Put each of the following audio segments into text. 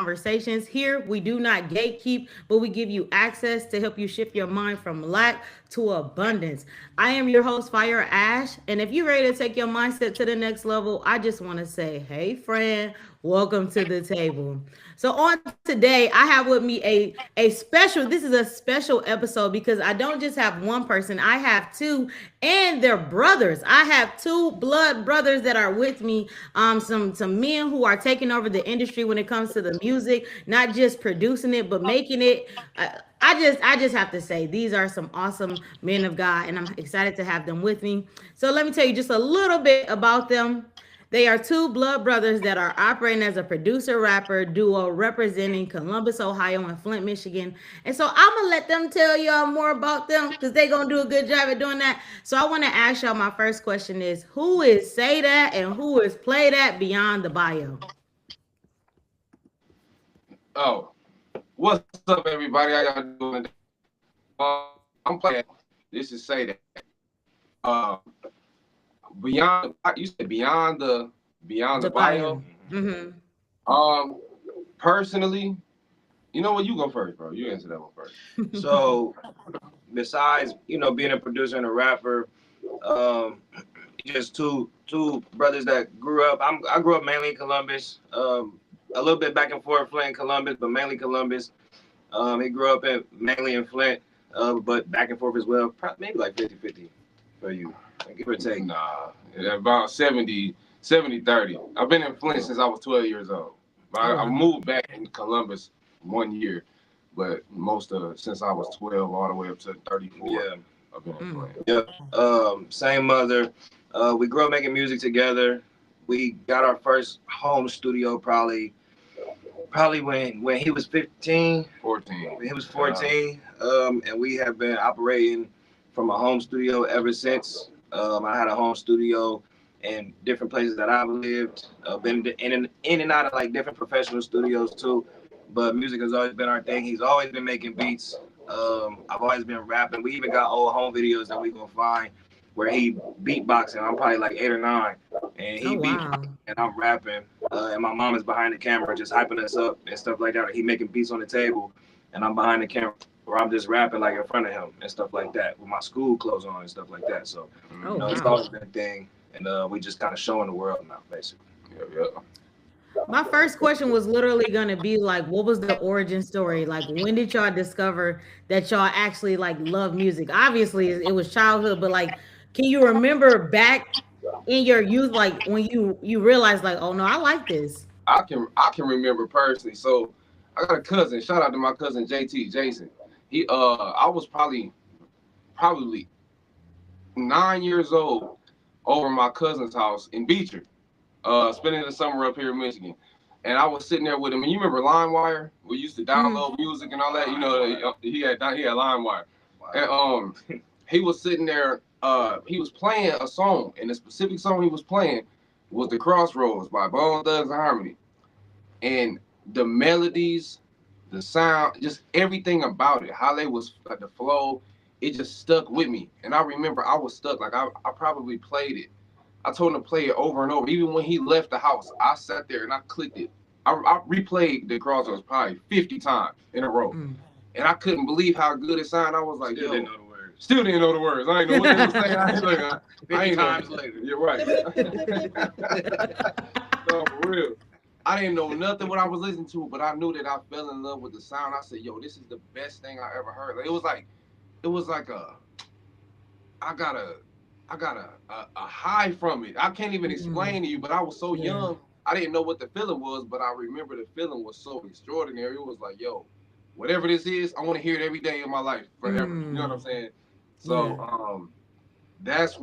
conversations. Here, we do not gatekeep, but we give you access to help you shift your mind from lack to abundance. I am your host, Fire Ash, and if you're ready to take your mindset to the next level, I just want to say, hey, friend, welcome to the table. So on today, I have with me a special. This is a special episode because I don't just have one person. I have two, and they're brothers. I have two blood brothers that are with me. Some men who are taking over the industry when it comes to the music, not just producing it, but making it. I just have to say these are some awesome men of God, and I'm excited to have them with me. So let me tell you just a little bit about them. They are two blood brothers that are operating as a producer rapper duo representing Columbus, Ohio, and Flint, Michigan. And so I'm gonna let them tell y'all more about them because they're gonna do a good job at doing that. So I want to ask y'all, my first question is, who is Say That and who is Play That Beyond the Bio? Oh, what's up, everybody? How y'all doing today? I'm playing. This is Say That. Uh, you said beyond The the bio. bio. Mm-hmm. Um, Personally, you know what? You go first, bro. You answer that one first. So, besides being a producer and a rapper, um, just two brothers that grew up. I grew up mainly in Columbus. A little bit back and forth, Flint, and Columbus, but mainly Columbus. He grew up mainly in Flint, but back and forth as well. Maybe like 50-50 for you, give or take. Nah, about 70-30. I've been in Flint since I was 12 years old. Oh I wow. moved back in Columbus 1 year, but most of since I was 12 all the way up to 34, Yeah, I've been in Mm. Flint. yeah. Same mother. We grew up making music together. We got our first home studio probably when he was 15. 14. When he was 14, and we have been operating from a home studio ever since. I had a home studio in different places that I've lived. Been in and out of like different professional studios too. But music has always been our thing. He's always been making beats. I've always been rapping. We even got old home videos that we gonna find where he beatboxing. I'm probably like 8 or 9, and Oh he wow. beatboxing and I'm rapping. And my mom is behind the camera just hyping us up and stuff like that. He making beats on the table, and I'm behind the camera where I'm just rapping like in front of him and stuff like that with my school clothes on and stuff like that. So, Oh it's wow. always been a thing, and we just kind of showing the world now, basically. Yeah, yeah. My first question was literally gonna be like, what was the origin story? Like, when did y'all discover that y'all actually like love music? Obviously, it was childhood, but like, can you remember back in your youth, like when you realized, like, oh no, I like this. I can remember personally. So I got a cousin. Shout out to my cousin JT Jason. I was probably 9 years old over my cousin's house in Beecher, spending the summer up here in Michigan. And I was sitting there with him. And you remember LimeWire? We used to Hmm. download music and all that. You know, he had LimeWire. And he was sitting there. He was playing a song, and the specific song he was playing was "The Crossroads" by Bone Thugs and Harmony. And the melodies, the sound, just everything about it, how they was like the flow, it just stuck with me. And I remember I was stuck. Like I probably played it. I told him to play it over and over. Even when he left the house, I sat there and I clicked it. I replayed the Crossroads probably 50 times in a row. Mm. And I couldn't believe how good it sounded. I was like, Still yo, didn't know the words. still didn't know the words. I ain't know what they were saying. I 50 ain't know. times later. You're right. No, for real. I didn't know nothing what I was listening to, but I knew that I fell in love with the sound. I said, "Yo, this is the best thing I ever heard." Like, it was like I got a, I got a high from it. I can't even Mm. explain to you, but I was so Yeah. young, I didn't know what the feeling was, but I remember the feeling was so extraordinary. It was like, "Yo, whatever this is, I want to hear it every day of my life forever." You know what I'm Mm. saying? Yeah. So, that's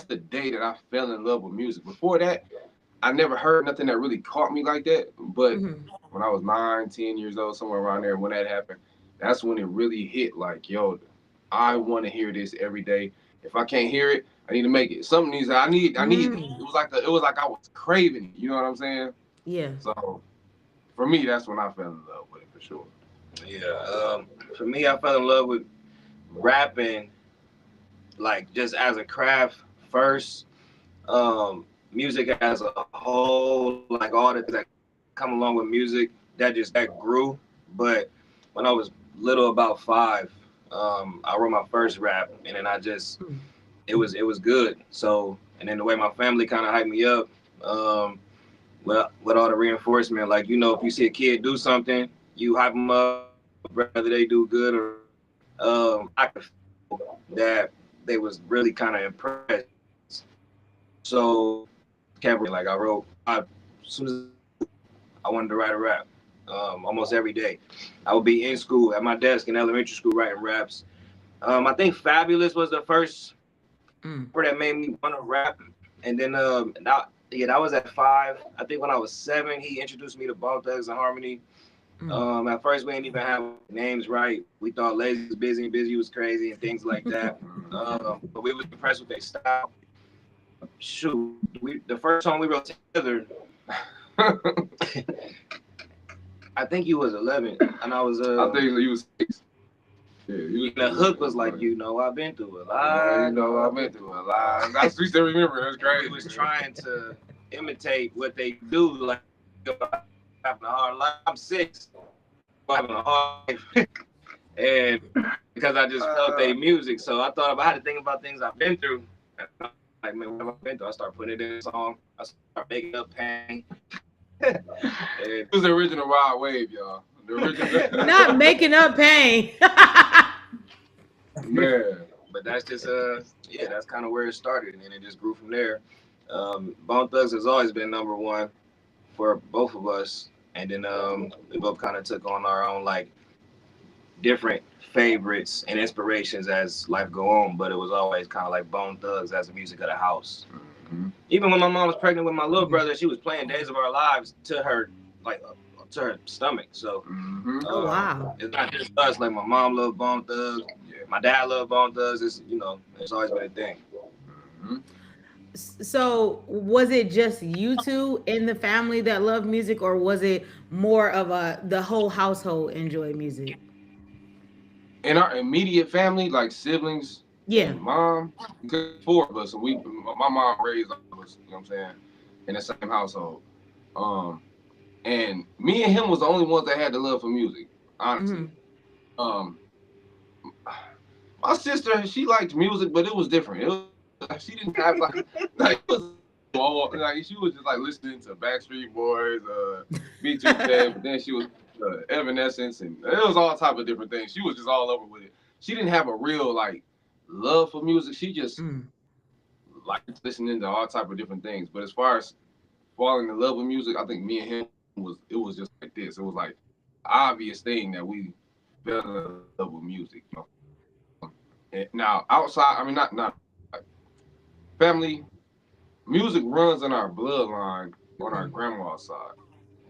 the day that I fell in love with music. Before that, I never heard nothing that really caught me like that. But Hmm. when I was 9, 10 years old, somewhere around there, when that happened, that's when it really hit. Like, yo, I want to hear this every day. If I can't hear it, I need to make it. Something needs. I need it. Mm. It was like I was craving it. You know what I'm saying? Yeah. So for me, that's when I fell in love with it for sure. Yeah. For me, I fell in love with rapping like just as a craft first. Music as a whole, like all the things that come along with music. that grew. But when I was little, about 5, I wrote my first rap, and then I just it was good. So, and then the way my family kind of hyped me up, with all the reinforcement, like, if you see a kid do something, you hype them up, whether they do good or I could feel that they was really kind of impressed. So, kept like as soon as I wanted to write a rap, almost every day. I would be in school at my desk in elementary school writing raps. I think Fabulous was the first that made me want to rap, and then that was at 5. I think when I was 7, he introduced me to Bone Thugs and Harmony. At first, we didn't even have names right. We thought Lazy was busy and Busy was crazy and things like that. But we was impressed with their style. Shoot, the first song we wrote together, I think he was 11, and I was. I think he was 6. Yeah, the hook was like, I've been through a lot. I've been through a lot. That's we still remember. That's great. We was trying to imitate what they do, like having a hard life. I'm 6, having a hard life, and because I just felt their music, so I had to think about things I've been through. Like, man, what have I been through? I start putting it in a song. I start making up pain. It was the original Wild Wave, y'all. The original. Not making up pain. Yeah. But that's just that's kind of where it started, and then it just grew from there. Bone Thugs has always been number 1 for both of us, and then we both kind of took on our own like different favorites and inspirations as life go on. But it was always kind of like Bone Thugs as the music of the house. Mm-hmm. Even when my mom was pregnant with my little brother, she was playing Days of Our Lives to her to her stomach. So oh wow, it's not just us. Like, my mom loved Bone Thugs, my dad loved Bone Thugs. It's always been a thing. Mm-hmm. So was it just you two in the family that loved music, or was it more of the whole household enjoyed music? In our immediate family, like siblings, and mom, because 4 of us, and my mom raised all of us, you know what I'm saying, in the same household. And me and him was the only ones that had the love for music, honestly. My sister, she liked music, but it was different. She didn't have she was just like listening to Backstreet Boys, B2K, but then she was Evanescence, and it was all type of different things. She was just all over with it. She didn't have a real love for music. She just liked listening to all type of different things. But as far as falling in love with music, I think me and him was just like this. It was like obvious thing that we fell in love with music. And now outside, I mean not family, music runs in our bloodline on our grandma's side.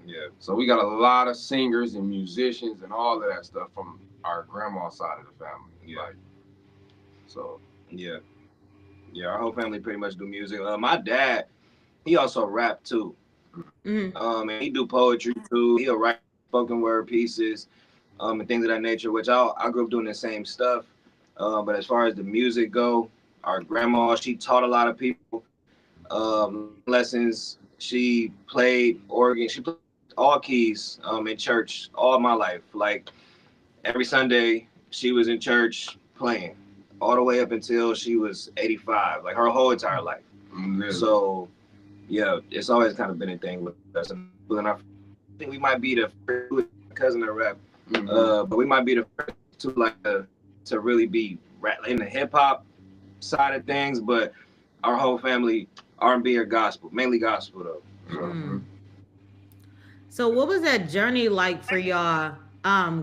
Yeah. So we got a lot of singers and musicians and all of that stuff from our grandma's side of the family. Yeah. Yeah, our whole family pretty much do music. My dad, he also rap too. And he do poetry too. He'll write spoken word pieces, and things of that nature, which I grew up doing the same stuff. But as far as the music go, our grandma, she taught a lot of people lessons. She played organ. She played all keys in church all my life. Like, every Sunday, she was in church playing all the way up until she was 85, like her whole entire life. Mm-hmm. So, yeah, it's always kind of been a thing with us. And I think we might be the first cousin to rap, but we might be the first to really be in the hip hop side of things. But our whole family R&B or gospel, mainly gospel though. So what was that journey like for y'all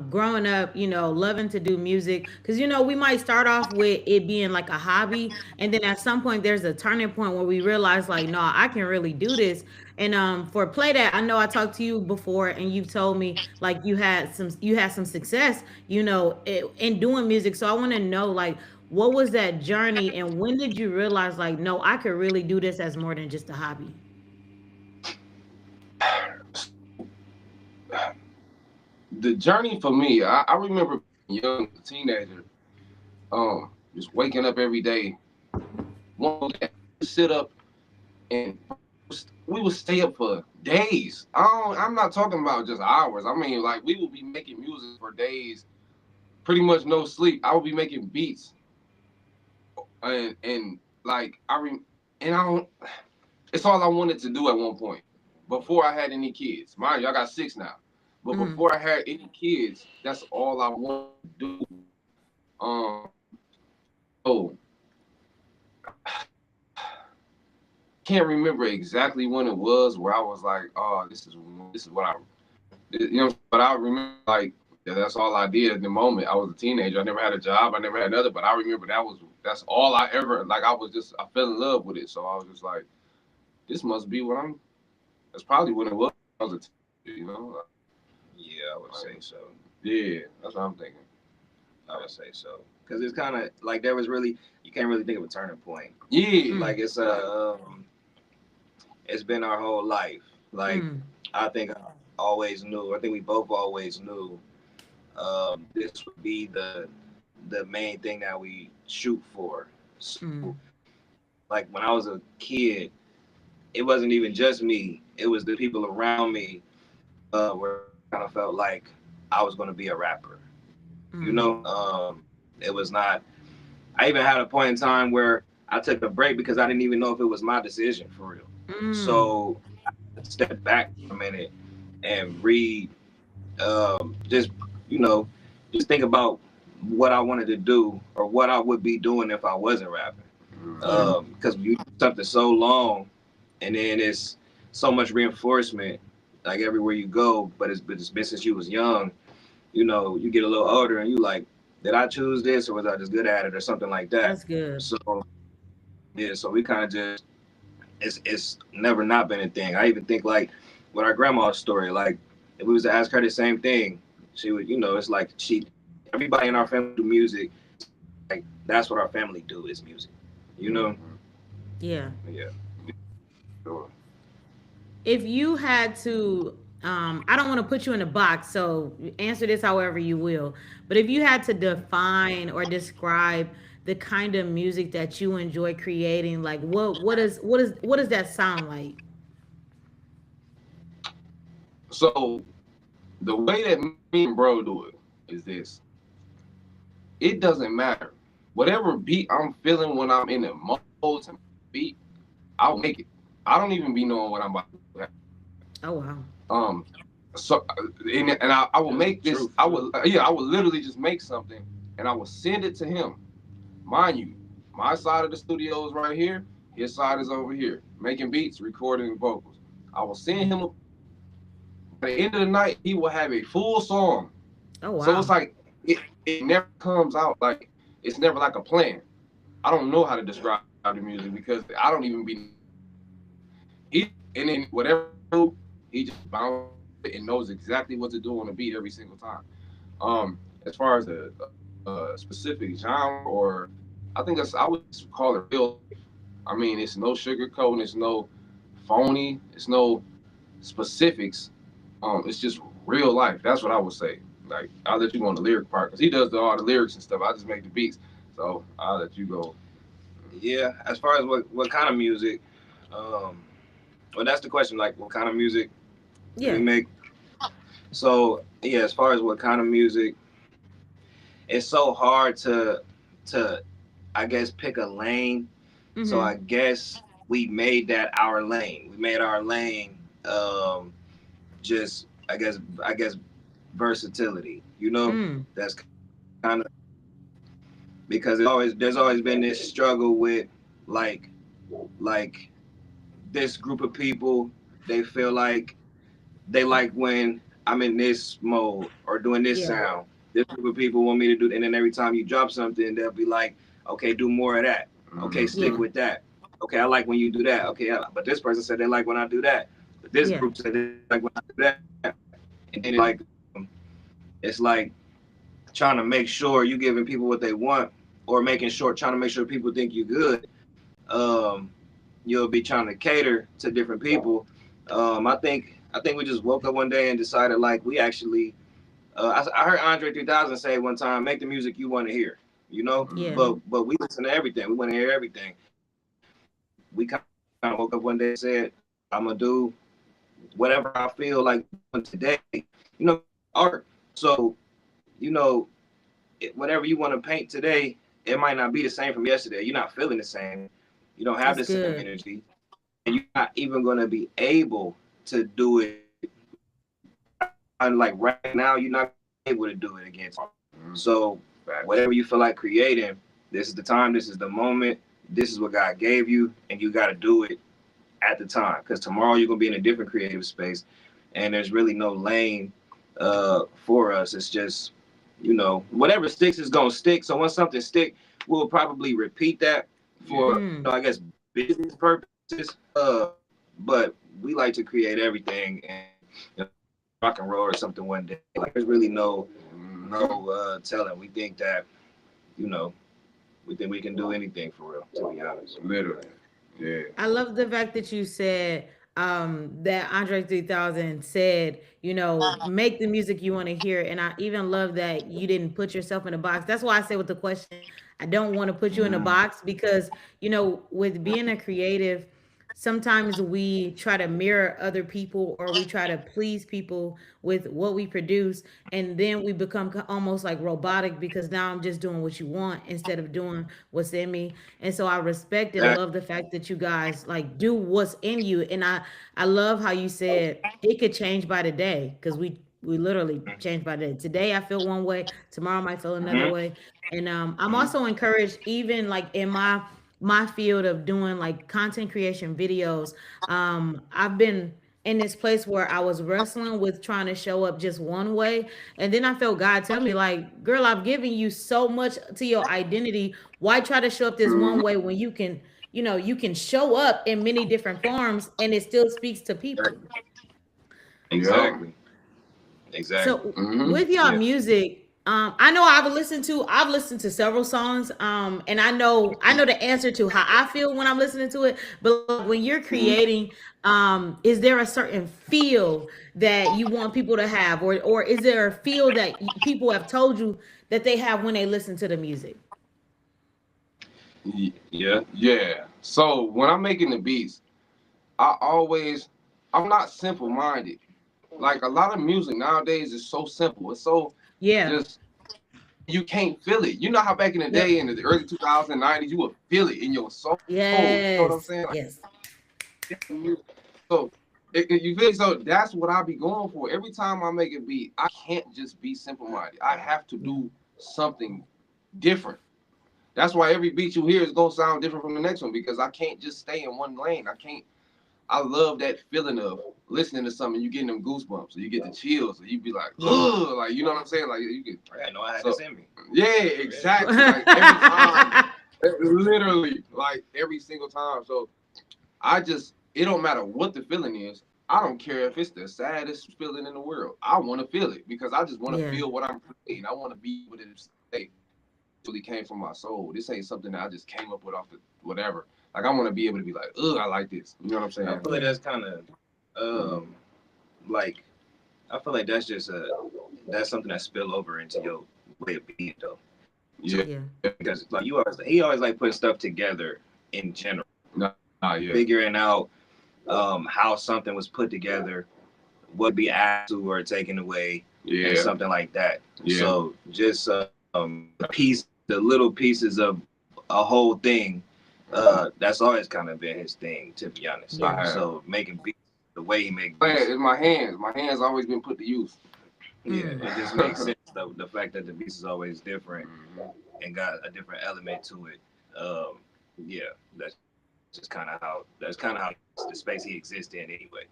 growing up, loving to do music? Because we might start off with it being like a hobby, and then at some point there's a turning point where we realize like, no, I can really do this. And for Play That, I know I talked to you before and you've told me like you had some success, in doing music. So I want to know, like, what was that journey, and when did you realize like, no, I could really do this as more than just a hobby? The journey for me, I remember being young, a teenager, just waking up every day, one day, sit up and we would stay up for days. I'm not talking about just hours. I mean, like we would be making music for days, pretty much no sleep. I would be making beats, and like and I don't. It's all I wanted to do at one point before I had any kids. Mind you, I got 6 now, but Mm. before I had any kids, that's all I wanted to do. Um, so can't remember exactly when it was where I was like, oh, this is what I, you know, but I remember like yeah, that's all I did at the moment. I was a teenager. I never had a job. I never had another, but I remember that's all I ever like. I fell in love with it. So I was just like, this must be what I'm. That's probably what it was. I was a teenager, you know. Yeah, I would say so. Yeah, that's what I'm thinking. I would say so. Because it's kind of like there was really, you can't really think of a turning point. Yeah, Mm. Like it's been our whole life. Like Mm. I think I always knew. I think we both always knew this would be the main thing that we shoot for. So Mm. like when I was a kid, it wasn't even just me. It was the people around me where I kind of felt like I was going to be a rapper. You Mm. know, it was not. I even had a point in time where I took a break because I didn't even know if it was my decision for real. Mm. So I stepped back for a minute and read, just you know, just think about what I wanted to do or what I would be doing if I wasn't rapping. Yeah. Because you do something so long, and then it's so much reinforcement, like everywhere you go. But it's been since you was young. You know, you get a little older, and you like, did I choose this or was I just good at it or something like that? That's good. So yeah, so we kind of just it's never not been a thing. I even think like with our grandma's story, like if we was to ask her the same thing, she would, it's like everybody in our family do music. Like that's what our family do is music, you know? mm-hmm. Yeah. Yeah. Sure. If you had to, I don't want to put you in a box, so answer this however you will. But if you had to define or describe the kind of music that you enjoy creating, like what does that sound like? So the way that me and bro do it is this: it doesn't matter. Whatever beat I'm feeling when I'm in the mode to beat, I'll make it. I don't even be knowing what I'm about to do. Oh wow. Um, so I will make this. Truth. I will yeah. I will literally just make something and I will send it to him. Mind you, my side of the studio is right here. His side is over here, making beats, recording vocals. I will send him. By the end of the night, he will have a full song. Oh So it's wow. like it never comes out like it's never like a plan. I don't know how to describe the music because I don't even be he and then whatever he do, he just bounces it and knows exactly what to do on the beat every single time. As far as a specific genre or I think I would just call it real life. I mean, it's no sugarcoating, it's no phony, it's no specifics. It's just real life. That's what I would say. Like I'll let you go on the lyric part because he does all the lyrics and stuff. I just make the beats. So I'll let you go. Yeah. As far as what kind of music, um, well, that's the question. Like, what kind of music do we Yeah. make? So yeah, as far as what kind of music, it's so hard to I guess pick a lane. So Mm-hmm. I guess we made that our lane. We made our lane just I guess versatility. Mm. That's kind of because there's always been this struggle with like like this group of people. They feel like they like when I'm in this mode or doing this Yeah. sound. This group of people want me to do, and then every time you drop something, they'll be like, "Okay, do more of that. Okay, stick Yeah. with that. Okay, I like when you do that. Okay, but this person said they like when I do that. But this Yeah. group said they like when I do that." And then it's like trying to make sure you giving people what they want, or trying to make sure people think you good. Um, you'll be trying to cater to different people. I think we just woke up one day and decided like we actually. I heard Andre 3000 say one time, "Make the music you want to hear." You know, Yeah. but we listen to everything. We want to hear everything. We kind of woke up one day and said, I'm gonna do whatever I feel like doing today. Art. So, whatever you want to paint today, it might not be the same from yesterday. You're not feeling the same. You don't have That's the same good. energy, and you're not even gonna be able to do it. Like right now, you're not able to do it again. So, whatever you feel like creating, this is the time. This is the moment. This is what God gave you, and you got to do it at the time, because tomorrow you're gonna be in a different creative space, and there's really no lane for us. It's just, whatever sticks is gonna stick. So once something stick, we'll probably repeat that for Mm. I guess business purposes. But we like to create everything and rock and roll or something one day. Like there's really no telling. We think that you know we think we can do anything for real. To be honest, Literally. Yeah. I love the fact that you said that Andre 3000 said, make the music you want to hear. And I even love that you didn't put yourself in a box. That's why I say with the question, I don't want to put you in a box because, with being a creative, sometimes we try to mirror other people or we try to please people with what we produce, and then we become almost like robotic because now I'm just doing what you want instead of doing what's in me. And so I respect and that love the fact that you guys like do what's in you. And I love how you said it could change by the day, because we literally change by the day. Today I feel one way, tomorrow I might feel another mm-hmm, way. And I'm mm-hmm, also encouraged, even like in my field of doing like content creation videos. I've been in this place where I was wrestling with trying to show up just one way. And then I felt God tell me, like, girl, I've given you so much to your identity. Why try to show up this one way when you can show up in many different forms and it still speaks to people? Yeah. exactly, exactly. So Mm-hmm. with your Yeah. music, I know I've listened to several songs, and I know the answer to how I feel when I'm listening to it. But like, when you're creating, is there a certain feel that you want people to have, or is there a feel that people have told you that they have when they listen to the music? Yeah. Yeah. So when I'm making the beats, I'm not simple minded. Like a lot of music nowadays is so simple. It's so Yeah. just you can't feel it. You know how back in the day Yep. in the early 2000s, 90s, you would feel it in your soul. You know what I'm Yes. saying? Like, Yes. so you feel so that's what I be going for. Every time I make a beat, I can't just be simple minded. I have to do something different. That's why every beat you hear is gonna sound different from the next one, because I can't just stay in one lane. I love that feeling of listening to something, you getting them goosebumps, or you get the chills, or you be like, Yeah. ugh, like you know what I'm saying? Like you get I didn't know I had so this in me. yeah, exactly. Like every time, literally, like every single time. So it don't matter what the feeling is. I don't care if it's the saddest feeling in the world. I want to feel it because I just want to Yeah. feel what I'm creating. I want to be able to say really came from my soul. This ain't something that I just came up with off the whatever. Like I want to be able to be like, ugh, I like this. You know what I'm I saying? feel like Yeah. that's kind of like I feel like that's something that spill over into your way of being though. Yeah. Yeah. Because like he always like putting stuff together in general, Yeah. figuring out how something was put together, what be added to or taken away, and Yeah. something like that. Yeah. So just the little pieces of a whole thing. That's always kind of been his thing, to be honest. Yeah. So making beats the way he makes Man, beats, it's my hands. My hands always been put to use. yeah, Mm. it just makes sense. The fact that the beats is always different Mhm. and got a different element to it. Yeah, that's kind of how the space he exists in anyway.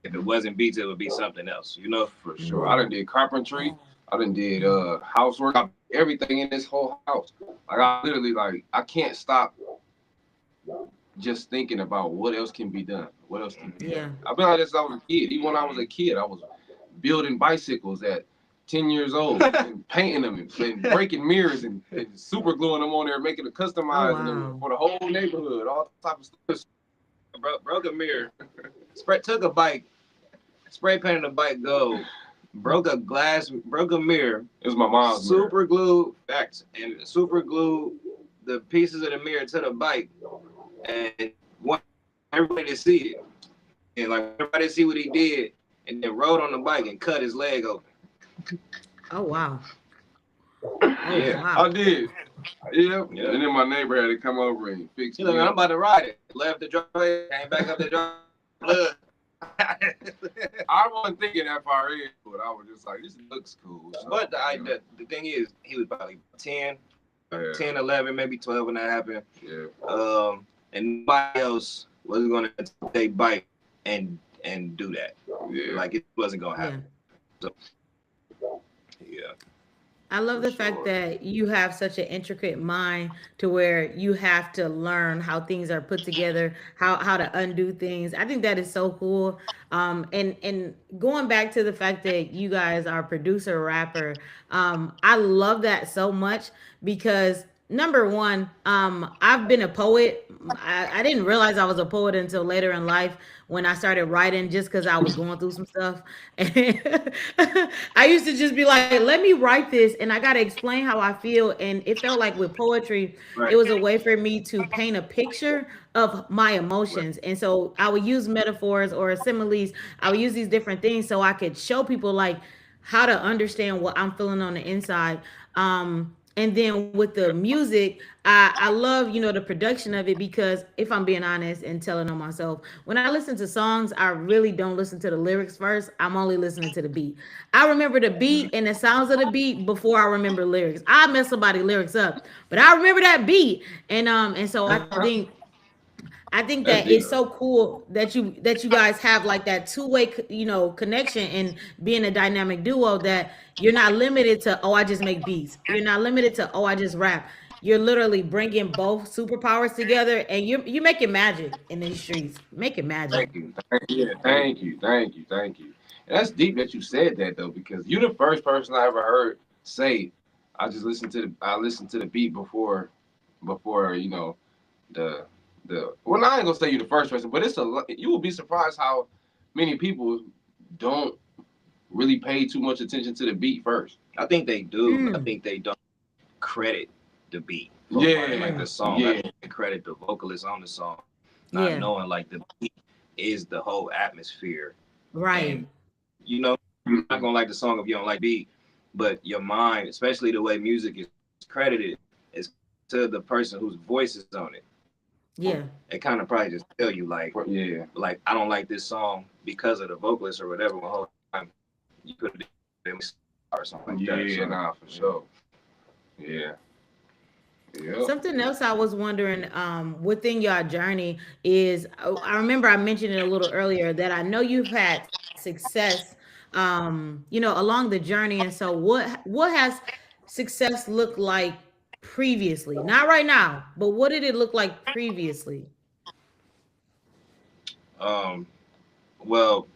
If it wasn't beats, it would be something else, you know. For sure. I done did carpentry. I done did housework. Everything in this whole house. Like I literally like I can't stop just thinking about what else can be done. What else can be Yeah. done. I've been like this since I was a kid. Even when I was a kid, I was building bicycles at 10 years old and painting them and breaking mirrors and super gluing them on there, making it Oh customizing them wow. for the whole neighborhood, all type of stuff. Broke a mirror, took a bike, spray painted a bike gold, broke a mirror. It was my mom's mirror. Super glue facts and super glue the pieces of the mirror to the bike and want everybody to see it. and like everybody see what he did, and then rode on the bike and cut his leg open. Oh wow. Oh Yeah, wow. I did. Yeah. yeah. And then my neighbor had to come over and fix He's me like, man, I'm up. about to ride it. Left the driveway, came back up the driveway, blood. I wasn't thinking that far in, but I was just like, this looks cool. So, But you know, the thing is, he was probably 10, yeah, 10, 11, maybe 12 when that happened. yeah. And nobody else was going to take bike and do that. Yeah. Like, it wasn't going to Yeah. happen. So, yeah. I love For the fact sure. that you have such an intricate mind to where you have to learn how things are put together, how to undo things. I think that is so cool. And going back to the fact that you guys are producer rapper, I love that so much because number one, I've been a poet. I didn't realize I was a poet until later in life when I started writing just because I was going through some stuff. And I used to just be like, let me write this and I got to explain how I feel. And it felt like with poetry, it Right. was a way for me to paint a picture of my Right. emotions. And so I would use metaphors or similes. I would use these different things so I could show people like how to understand what I'm feeling on the inside. And then with the music, I love, the production of it because if I'm being honest and telling on myself, when I listen to songs, I really don't listen to the lyrics first. I'm only listening to the beat. I remember the beat and the sounds of the beat before I remember lyrics. I mess somebody lyrics up, but I remember that beat. And so I think That's that it's deep. so cool that you guys have like that two-way connection and being a dynamic duo that you're not limited to, oh, I just make beats. You're not limited to, oh, I just rap. You're literally bringing both superpowers together and you're making magic in these streets, making magic. Thank you. Yeah, thank you, thank you, thank you. And that's deep that you said that though, because you're the first person I ever heard say, I listened to the beat before the well, I ain't gonna say you're the first person, but you will be surprised how many people don't really pay too much attention to the beat first. I think they do, but I Mm, think they don't credit the beat for like Yeah, the song. I yeah, think they credit the vocalist on the song, not yeah, knowing like the beat is the whole atmosphere. right. And you're not gonna like the song if you don't like beat, but your mind, especially the way music is credited, is to the person whose voice is on it. Yeah. It kind of probably just tell you yeah, like I don't like this song because of the vocalist or whatever. The whole time you could have been or something like that. yeah. So Nah, for sure. Yeah, yeah. Something else I was wondering within your journey is I remember I mentioned it a little earlier that I know you've had success along the journey, and so what has success looked like previously? Not right now, but what did it look like previously? um, well,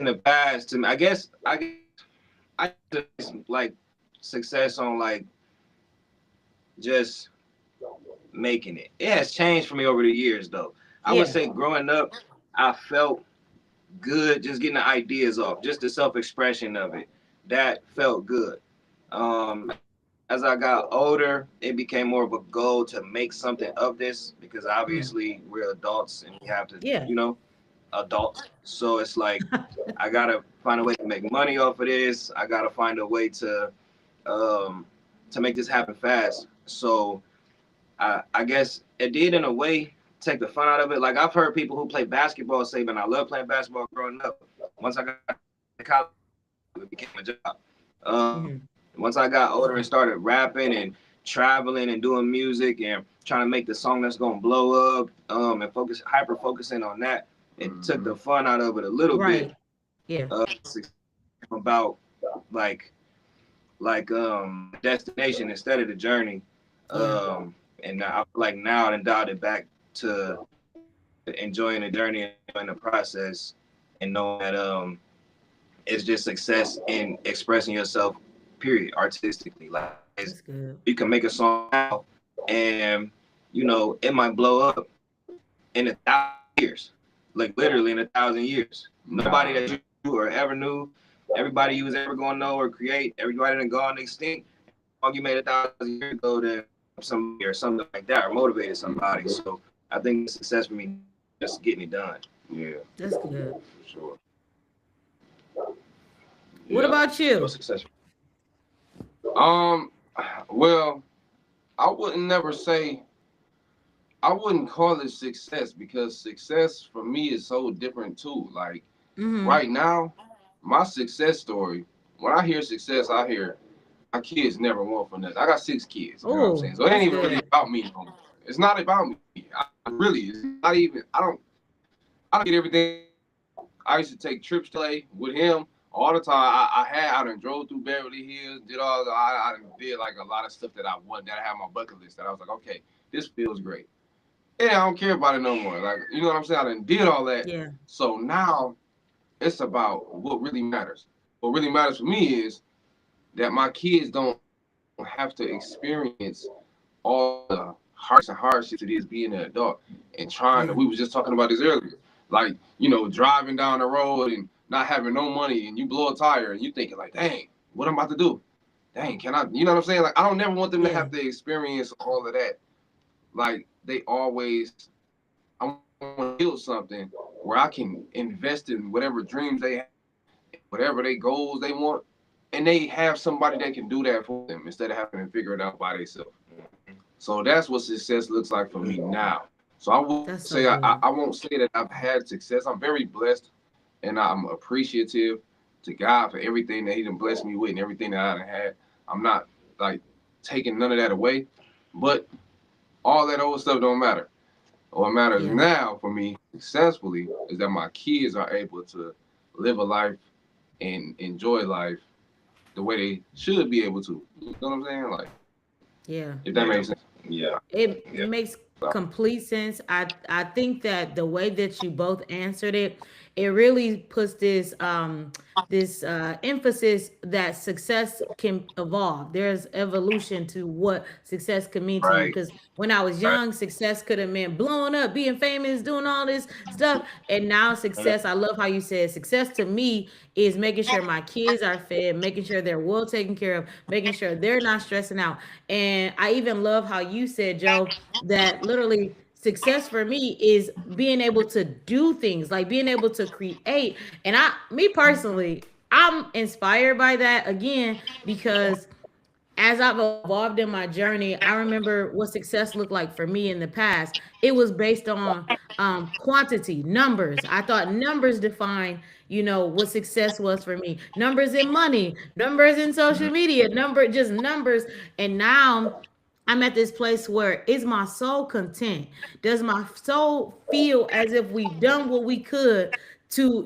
in the past, to me, I just like success on like just making it. It has changed for me over the years, though. I would Yeah. say growing up, I felt good just getting the ideas off, just the self-expression of it. That felt good. As I got older, it became more of a goal to make something of this because Mm. obviously we're adults and we have to, Yeah. adults. So it's like I gotta find a way to make money off of this. I gotta find a way um, to make this happen fast. So I guess it did in a way take the fun out of it. Like I've heard people who play basketball say, "Man, I love playing basketball growing up. Once I got to college, it became a job." Um, Hmm. Once I got older and started rapping and traveling and doing music and trying to make the song that's gonna blow up, and hyper focusing on that, it took Mm-hmm. the fun out of it a little bit. Right. Yeah. About like destination instead of the journey. Yeah. And I feel like now I done dialed it back to enjoying the journey and enjoying the process and knowing that it's just success in expressing yourself, period, artistically. Like That's good. you can make a song now and it might blow up in 1,000 years. Like literally in 1,000 years. Nobody that you or ever knew, everybody you was ever gonna know or create, everybody that gone extinct, song you made 1,000 years ago to somebody or something like that or motivated somebody. So I think it's success for me just getting it done. Yeah, That's good. for sure. What Yeah. about Your you? success. Um. Well, I wouldn't never say. I wouldn't call it success because success for me is so different too. Like Mm-hmm. right now, my success story. When I hear success, I hear my kids never want for nothing. I got 6 kids. You know what I'm Oh, saying? So it ain't that's even really good. about me no more. It's not about me. It's not even. I don't get everything. I used to take trips to LA with him all the time. I done drove through Beverly Hills, did all the, I done did like a lot of stuff that I wanted, that I had on my bucket list that I was like, okay, this feels great. And I don't care about it no more. Like, you know what I'm saying? I done did all that. Yeah. So now it's about what really matters. What really matters for me is that my kids don't have to experience all the hardships it is being an adult and trying to, Yeah. we was just talking about this earlier. Like, you know, driving down the road and not having no money and you blow a tire and you thinking like, dang, what I'm about to do? Dang, can I, you know what I'm saying? Like, I don't never want them to Yeah. have to experience all of that. Like, they always, I want to build something where I can invest in whatever dreams they have, whatever they goals they want, and they have somebody that can do that for them instead of having to figure it out by themselves. So that's what success looks like for me now. So I won't That's say so good. I won't say that I've had success. I'm very blessed and I'm appreciative to God for everything that He done blessed me with and everything that I done had. I'm not like taking none of that away, but all that old stuff don't matter. What matters Yeah. now for me successfully is that my kids are able to live a life and enjoy life the way they should be able to. You know what I'm saying? Like, if Yeah. that makes Yeah. sense. Yeah. It Yeah. makes complete sense. I think that the way that you both answered it, it really puts this emphasis that success can evolve. There's evolution to what success could mean to you. Right. Because when I was Right. young, success could have meant blowing up, being famous, doing all this stuff. And now success, I love how you said success to me is making sure my kids are fed, making sure they're well taken care of, making sure they're not stressing out. And I even love how you said, Joe, that literally success for me is being able to do things, like being able to create. And me personally, I'm inspired by that again because as I've evolved in my journey, I remember what success looked like for me in the past. It was based on quantity, numbers. I thought numbers define, what success was for me. Numbers in money, numbers in social media, just numbers. And now I'm at this place where is my soul content? Does my soul feel as if we've done what we could to,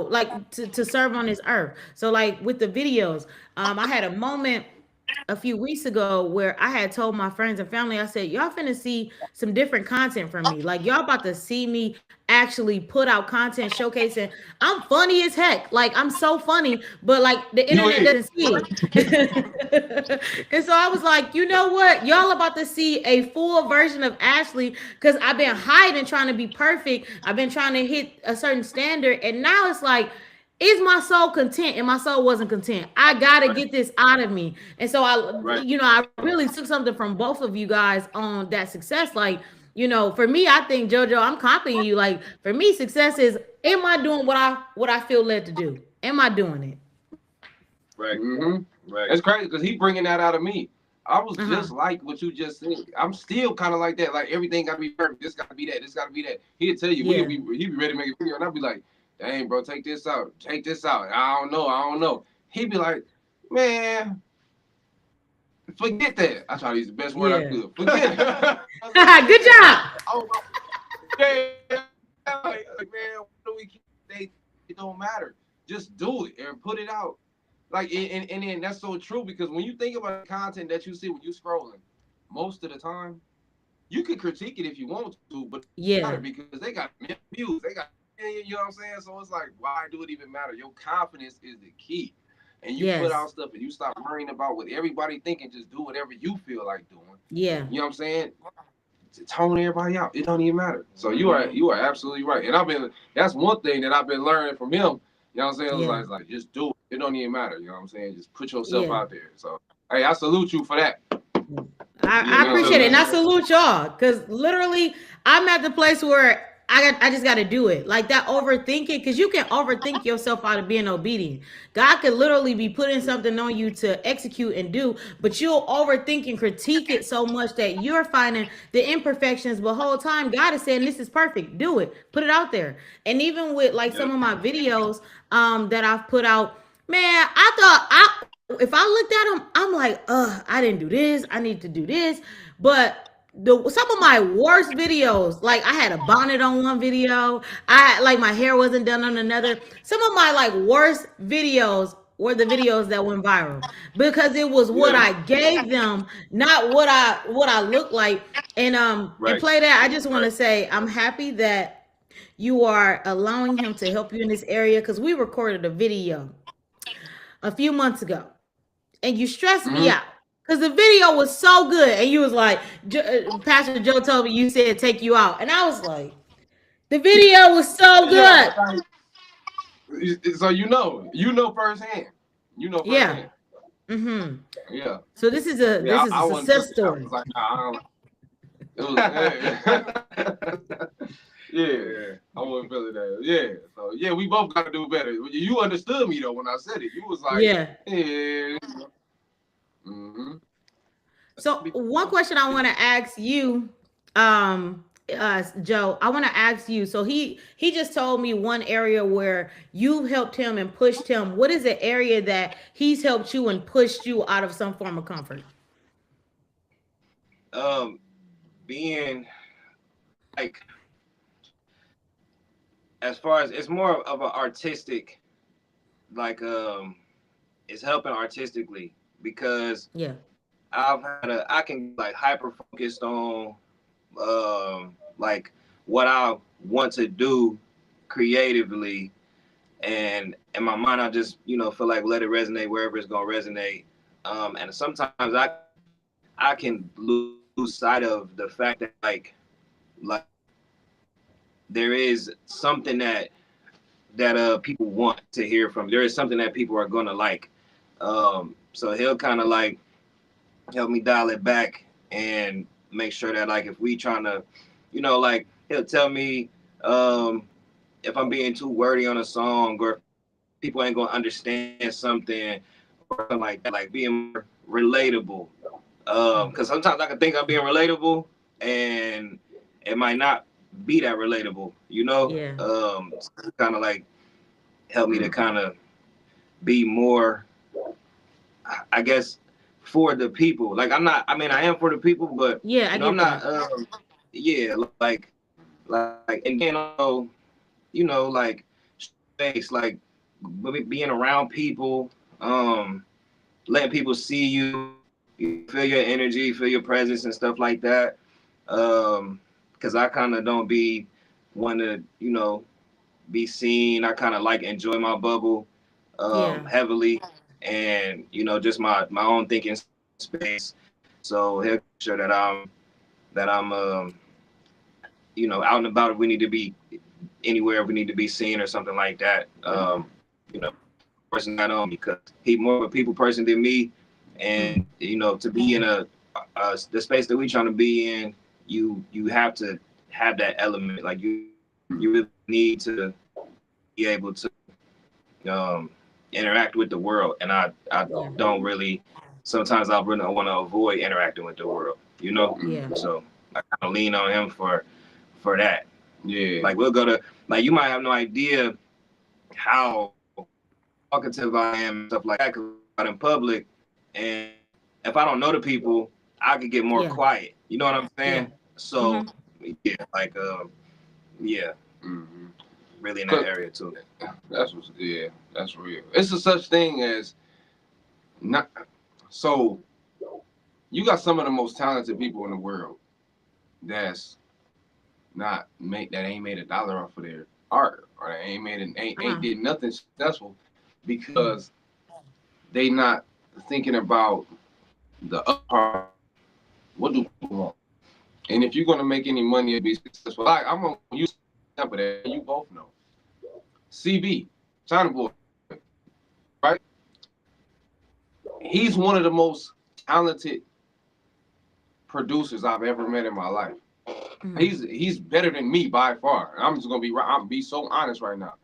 like to serve on this earth? So like with the videos, I had a moment a few weeks ago where I had told my friends and family, I said, y'all finna see some different content from me. Like y'all about to see me actually put out content showcasing. I'm funny as heck. Like I'm so funny, but like the You internet is. doesn't see it. And so I was like, you know what? Y'all about to see a full version of Ashley because I've been hiding trying to be perfect. I've been trying to hit a certain standard. And now it's like, is my soul content? And my soul wasn't content. I gotta Right. get this out of me. And so Right. I really took something from both of you guys on that success. Like, for me, I think JoJo, I'm copying you. Like, for me, success is, am I doing what I feel led to do? Am I doing it? Right. Mm-hmm. Right. It's crazy because he bringing that out of me. I was Uh-huh. just like what you just said. I'm still kind of like that. Like everything got to be perfect. This got to be that. This got to be that. He'd tell you, Yeah. he'd be ready to make a video, and I'd be like, "Dang, bro, take this out. Take this out. I don't know. I don't know." He'd be like, "Man, forget that." I try to use the best word I Yeah. could. Forget it. I was like, Good "Forget that." job. Oh, yeah, man, what do we keep? It don't matter. Just do it and put it out. Like and then that's so true because when you think about the content that you see when you scrolling, most of the time you can critique it if you want to, but it doesn't matter Yeah. because they got million views, they got million, you know what I'm saying? So it's like, why do it even matter? Your confidence is the key, and you put Yes. out stuff and you stop worrying about what everybody thinking. Just do whatever you feel like doing. Yeah. You know what I'm saying? To tone everybody out, it don't even matter. So you are absolutely right, and that's one thing that I've been learning from him. You know what I'm saying? Yeah. It's like just do it. It don't even matter. You know what I'm saying? Just put yourself Yeah. out there. So hey, I salute you for that. I, You I know what appreciate it. I'm And I saying? salute y'all because literally I'm at the place where I just got to do it. Like that overthinking, because you can overthink yourself out of being obedient. God could literally be putting something on you to execute and do, but you'll overthink and critique it so much that you're finding the imperfections. But whole time, God is saying, this is perfect. Do it. Put it out there. And even with like some Yep. of my videos that I've put out, man, I thought if I looked at them, I'm like, I didn't do this. I need to do this. But some of my worst videos, like I had a bonnet on one video, I like my hair wasn't done on another. Some of my like worst videos were the videos that went viral because it was what Yeah. I gave them, not what I look like. And Right. play that. I just want to say I'm happy that you are allowing him to help you in this area because we recorded a video a few months ago and you stressed me Mm-hmm. out because the video was so good and you was like, Pastor Joe told me you said take you out, and I was like, the video was so Yeah, good. so you know firsthand. You know Yeah. firsthand. Mm-hmm. Yeah. So this is a Yeah, this is a I wasn't success feeling it. I story. was like, nah, I don't. It was, yeah, Yeah. I wasn't feeling that. Yeah, so yeah, we both got to do better. You understood me though when I said it. You was like, Yeah. yeah, mm-hmm. So one question I want to ask you, Joe, I want to ask you. So he just told me one area where you helped him and pushed him. What is the area that he's helped you and pushed you out of some form of comfort? Um, being like, as far as it's more of an artistic, like, it's helping artistically because Yeah. I can like hyper focused on like what I want to do creatively, and in my mind I just feel like let it resonate wherever it's gonna resonate. And sometimes I can lose sight of the fact that like there is something that people want to hear from. There is something that people are gonna like. So he'll kind of like help me dial it back and make sure that like if we trying to, like he'll tell me if I'm being too wordy on a song or people ain't gonna understand something or something like that, like being more relatable. Because sometimes I can think I'm being relatable and it might not be that relatable, Yeah. So kind of like help me to kind of be more, I guess, for the people. Like I'm not. I mean, I am for the people, but Yeah, I I'm get not. that. Yeah, like, and then also, like space, like being around people, letting people see you, feel your energy, feel your presence, and stuff like that. Because I kind of don't be want to, be seen. I kind of like enjoy my bubble Yeah. heavily, and just my own thinking space. So he'll make sure that I'm out and about if we need to be anywhere, if we need to be seen or something like that. You know, person not on me because he more of a people person than me, Mm. and to be in the space that we trying to be in, you have to have that element. Like you really need to be able to um, interact with the world, and I Yeah. don't really. Sometimes I really want to avoid interacting with the world, Yeah. So I kind of lean on him for that. Yeah. Like we'll go to like you might have no idea how talkative I am and stuff like that because I'm out in public, and if I don't know the people, I could get more Yeah. quiet. You know what I'm Yeah. saying? So Mm-hmm. yeah, like yeah, Mm-hmm. really in that area too. That's real. It's a such thing as not. So you got some of the most talented people in the world that's not make that ain't made a dollar off of their art or they ain't made it ain't Uh, did nothing successful because they not thinking about the other part. What do people want? And if you're gonna make any money and be successful, like I'm gonna use an example that you both know. CB, China Boy, right? He's one of the most talented producers I've ever met in my life. Mhm. He's better than me by far. I'm just gonna be right. I'm be so honest right now.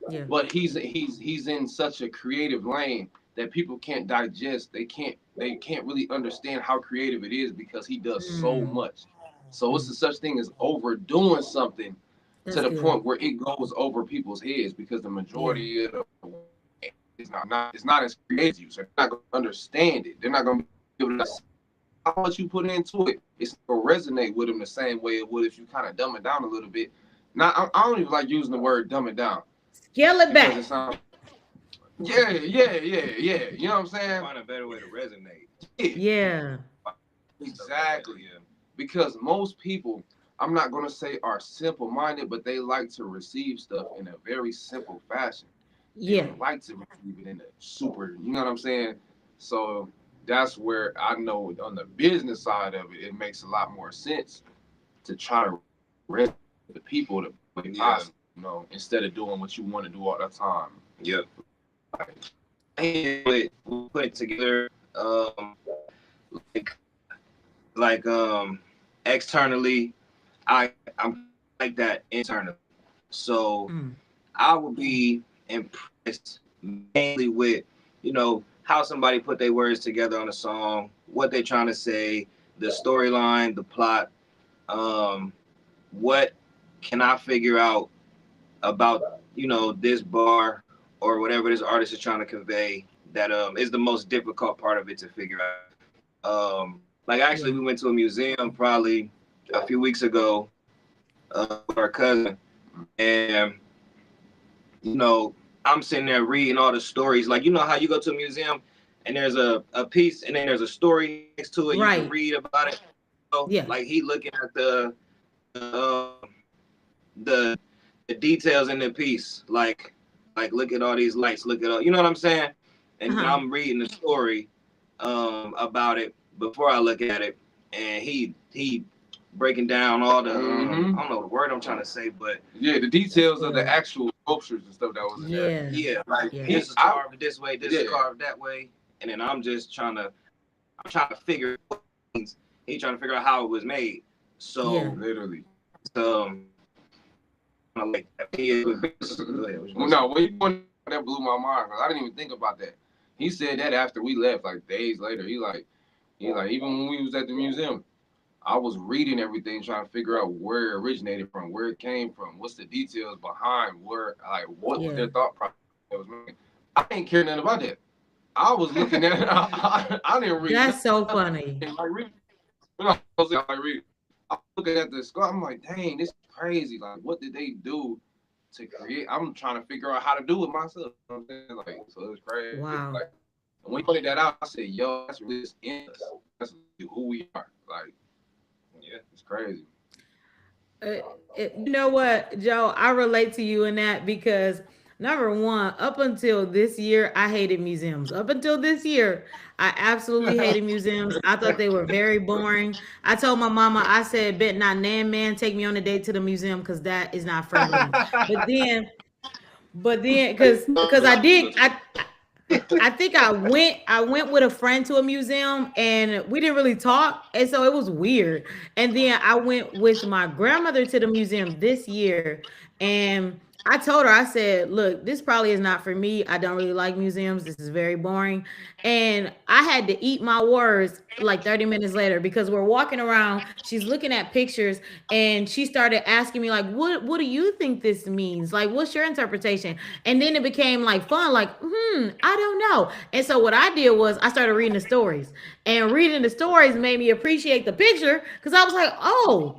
Yeah. But he's in such a creative lane that people can't digest. They can't really understand how creative it is because he does so Mm. much. So it's Mm. a such thing as overdoing something to That's the good. point where it goes over people's heads because the Yeah. majority of the it's not as creative as you, so they're not gonna understand it. They're not gonna be able to see how much you put into it. It's not gonna resonate with them the same way it would if you kind of dumb it down a little bit. Now I don't even like using the word dumb it down Scale it because back. it sounds yeah. You know what I'm saying? Find a better way to resonate. Yeah, Yeah. exactly. Yeah. Because most people, I'm not gonna say are simple minded, but they like to receive stuff in a very simple fashion. They Yeah. don't like to receive it in a super, you know what I'm saying? So that's where I know on the business side of it, it makes a lot more sense to try to resonate with the people the way Yeah. possible, instead of doing what you want to do all the time. Yeah. We put it together like externally. I'm like that internally. So Mm. I would be impressed mainly with, how somebody put their words together on a song, what they're trying to say, the storyline, the plot. Um, what can I figure out about, this bar or whatever this artist is trying to convey that is the most difficult part of it to figure out. Like actually, Yeah. we went to a museum probably a few weeks ago with our cousin, and I'm sitting there reading all the stories. Like, how you go to a museum and there's a piece and then there's a story next to it. You can Right. read about it. Yeah. Like he looking at uh, the the details in the piece. Like look at all these lights. Look at all. You know what I'm saying? And then Uh-huh. I'm reading the story about it before I look at it. And he breaking down all the I don't know the word I'm trying to say, but Yeah, the That's details of the good. actual sculptures and stuff that was in there. Yeah. yeah, like Yeah. this is carved this way, this is carved that way, and then I'm trying to figure out things. He trying to figure out how it was made. Yeah. So Literally. um, like No, when you went, that blew my mind. 'Cause I didn't even think about that. He said that after we left, like days later. He like even when we was at the museum, I was reading everything, trying to figure out where it originated from, where it came from, what's the details behind what was Yeah. their thought process. I didn't care nothing about that. I was looking at it. I didn't read That's so nothing. funny. Like read, I was like read. I'm looking at the skull. I'm like, dang, this is crazy. Like, what did they do to create? I'm trying to figure out how to do it myself. You know what I'm saying? Like, so it was crazy. Wow. Like, and when you pointed that out, I said, yo, that's really in us. That's who we are. Like, yeah, it's crazy. Uh, you know what, Joe? I relate to you in that because number one, up until this year, I hated museums. Up until this year, I absolutely hated museums. I thought they were very boring. I told my mama, I said, "Bet not nan man take me on a date to the museum because that is not for me." But then, because I did, I think I went with a friend to a museum and we didn't really talk, and so it was weird. And then I went with my grandmother to the museum this year, and I told her, I said, "Look, this probably is not for me. I don't really like museums. This is very boring." And I had to eat my words like 30 minutes later because we're walking around, she's looking at pictures, and she started asking me like, what do you think this means? Like, what's your interpretation? And then it became like fun, like, I don't know. And so what I did was I started reading the stories. And reading the stories made me appreciate the picture because I was like, oh,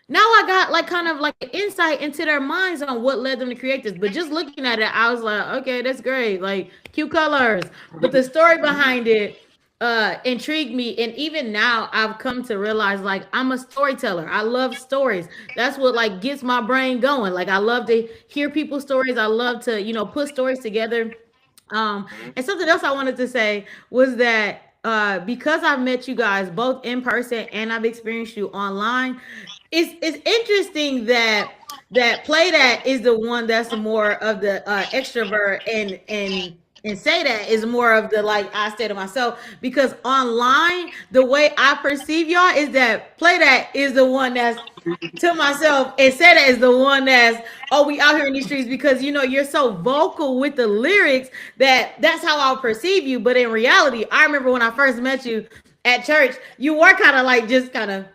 now I got like kind of like an insight into their minds on what led them to create this. But just looking at it, I was like, okay, that's great. Like cute colors. But the story behind it intrigued me. And even now I've come to realize like I'm a storyteller. I love stories. That's what like gets my brain going. Like I love to hear people's stories. I love to, put stories together. And something else I wanted to say was that because I've met you guys both in person and I've experienced you online, it's interesting that Play That is the one that's more of the extrovert and and say that is more of the like I say to myself, because online the way I perceive y'all is that play that is the one that's to myself, and say that is the one that's, oh, we out here in these streets, because you know you're so vocal with the lyrics that that's how I'll perceive you. But in reality, I remember when I first met you at church, you were kind of like just kind of,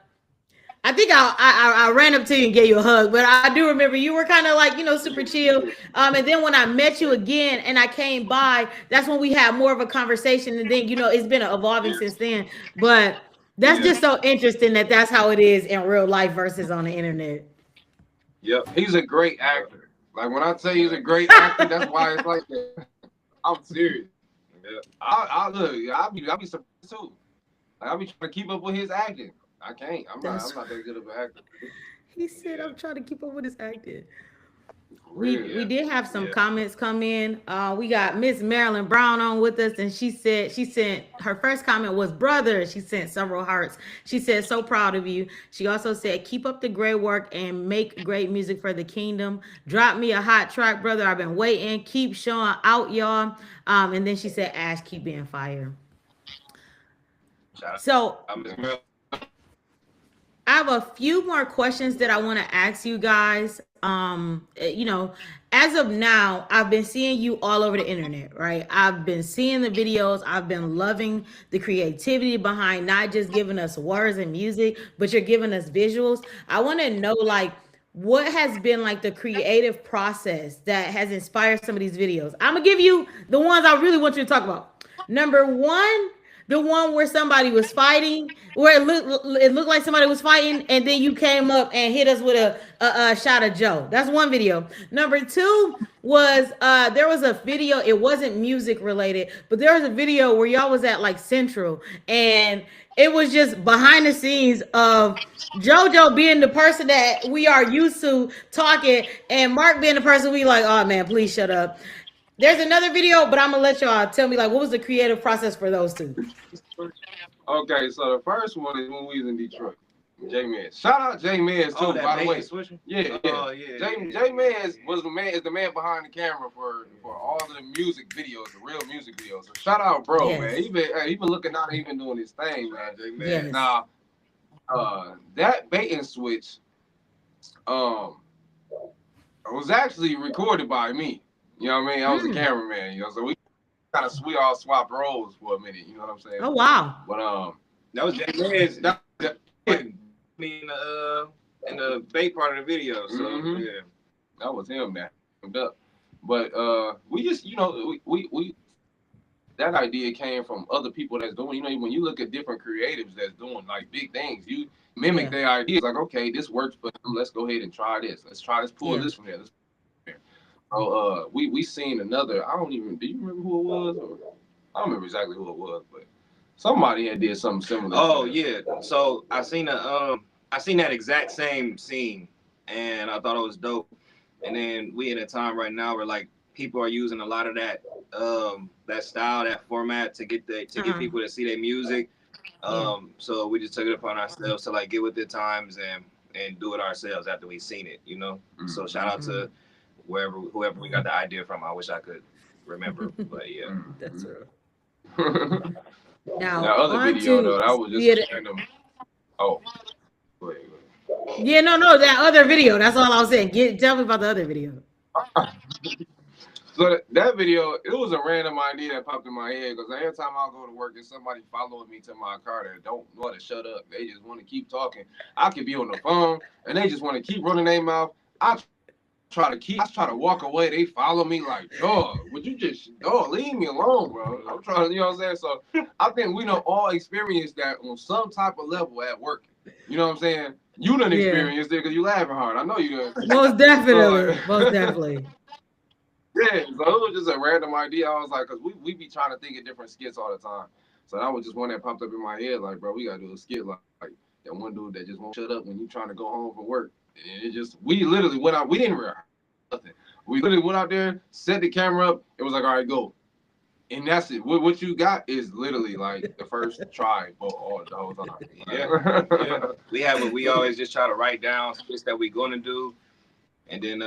I think I ran up to you and gave you a hug, but I do remember you were kind of like, you know, super chill. And then when I met you again and I came by, that's when we had more of a conversation. And then, you know, it's been evolving since then. But that's Yeah. just so interesting that that's how it is in real life versus on the internet. Yep. He's a great actor. Like when I tell you he's a great actor, that's why it's like that. I'm serious. Yeah. I look. I be surprised too. Like I be trying to keep up with his acting. I can't. I'm not. That's I'm not that good of an actor. he said. Yeah. I'm trying to keep up with his acting. For We real. we Yeah. did have some Yeah. comments come in. We got Miss Marilyn Brown on with us, and she said she sent her first comment was brother. She sent several hearts. She said so proud of you. She also said keep up the great work and make great music for the kingdom. Drop me a hot track, brother. I've been waiting. Keep showing out, y'all. And then she said Ash, keep being fire. Shout So out Miss Mel. I have a few more questions that I want to ask you guys. You know, as of now, I've been seeing you all over the internet, right? I've been seeing the videos. I've been loving the creativity behind not just giving us words and music, but you're giving us visuals. I want to know, like, what has been like the creative process that has inspired some of these videos? I'm gonna give you the ones I really want you to talk about. Number one, the one where somebody was fighting, where it looked like somebody was fighting, and then you came up and hit us with a shot of Joe. That's one video. Number two was there was a video. It wasn't music related, but there was a video where y'all was at like Central, and it was just behind the scenes of JoJo being the person that we are used to talking, and Mark being the person we like. Oh man, please shut up. There's another video, but I'm gonna let y'all tell me like what was the creative process for those two. Okay, so the first one is when we was in Detroit. J Man. Shout out J Man Oh, too, that by the bait way. and switching? Yeah, Oh, yeah. yeah. J Man was the man is the man behind the camera for all of the music videos, the real music videos. So shout out, bro, man. Yes. He been looking out, he been doing his thing, man. J Yes. Man. Now, that bait and switch, um, was actually recorded by me. You know what I mean? I was a Mm. cameraman. You know, so we all swapped roles for a minute. You know what I'm saying? Oh wow. But That was J Man's. That that, was me in the bait part of the video. So Mhm. yeah. that was him that hemmed up. But we just, you know, we that idea came from other people that's doing, you know, when you look at different creatives that's doing like big things, you mimic Yeah. their ideas. Like, okay, this works for them. Let's go ahead and try this. Let's pull Yeah. this from there. So we seen another. I don't even. Do you remember who it was? Or, I don't remember exactly who it was, but somebody had did something similar. Oh to that. yeah. So I seen that exact same scene, and I thought it was dope. And then we in a time right now where like people are using a lot of that style, that format to get Uh-huh. people to see their music. Yeah. So we just took it upon ourselves to like get with the times and do it ourselves after we seen it, you know. So shout out Mhm. to whoever we got the idea from. I wish I could remember, but yeah. That's true. that Now other on video to though, that was yeah, just random. Oh, wait. yeah, no, that other video. That's all I was saying. Tell me about the other video. So that video, it was a random idea that popped in my head because every time I go to work, there's somebody following me to my car that don't want to shut up. They just want to keep talking. I could be on the phone and they just want to keep running their mouth. I try to walk away. They follow me like, dog, would you just, dog, leave me alone, bro. I'm trying to, you know what I'm saying? So I think we know all experience that on some type of level at work. You know what I'm saying? You done Yeah. experienced it because you laughing hard. I know you done. Most So definitely. Most like, definitely. yeah, so it was just a random idea. I was like, because we be trying to think of different skits all the time. So that was just one that popped up in my head. Like, bro, we got to do a skit like that one dude that just won't shut up when you trying to go home from work. And it just, we literally went out, we didn't rehearse nothing. We literally went out there, set the camera up. It was like, all right, go. And that's it. What you got is literally like the first try for all the whole time. Yeah. We always just try to write down skits that we're gonna do, and then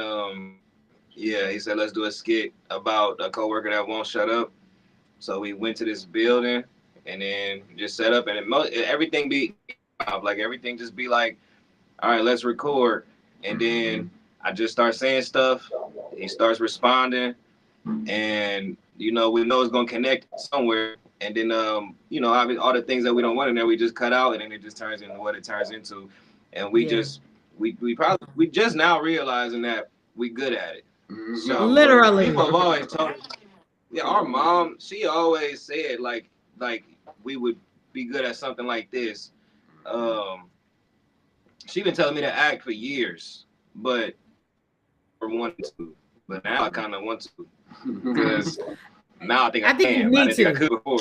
Yeah, he said let's do a skit about a coworker that won't shut up. So we went to this building and then just set up, and everything be like everything just be like, all right, let's record, and then I just start saying stuff. He starts responding, and we know it's gonna connect somewhere, and then all the things that we don't want in there we just cut out, and then it just turns into what it turns into, and we just we just now realizing that we good at it. So Literally. people have always told us, yeah, our mom, she always said like we would be good at something like this. She been telling me to act for years, but I never wanted to. But now I kind of want to because now I think I think you can. But I need didn't think I to. could before.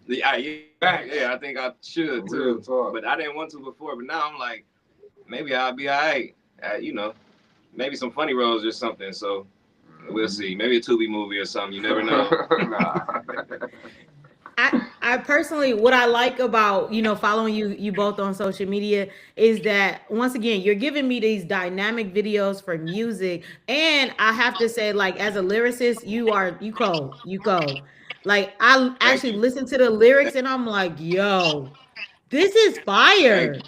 Yeah, I think I should too. But I didn't want to before. But now I'm like, maybe I'll be all right. Maybe some funny roles or something. So we'll see. Maybe a Tubi movie or something. You never know. I personally, what I like about following you both on social media is that once again you're giving me these dynamic videos for music, and I have to say, like, as a lyricist, you cold. Like, I Thank actually you. listen to the lyrics and I'm like, yo, this is Thank fire.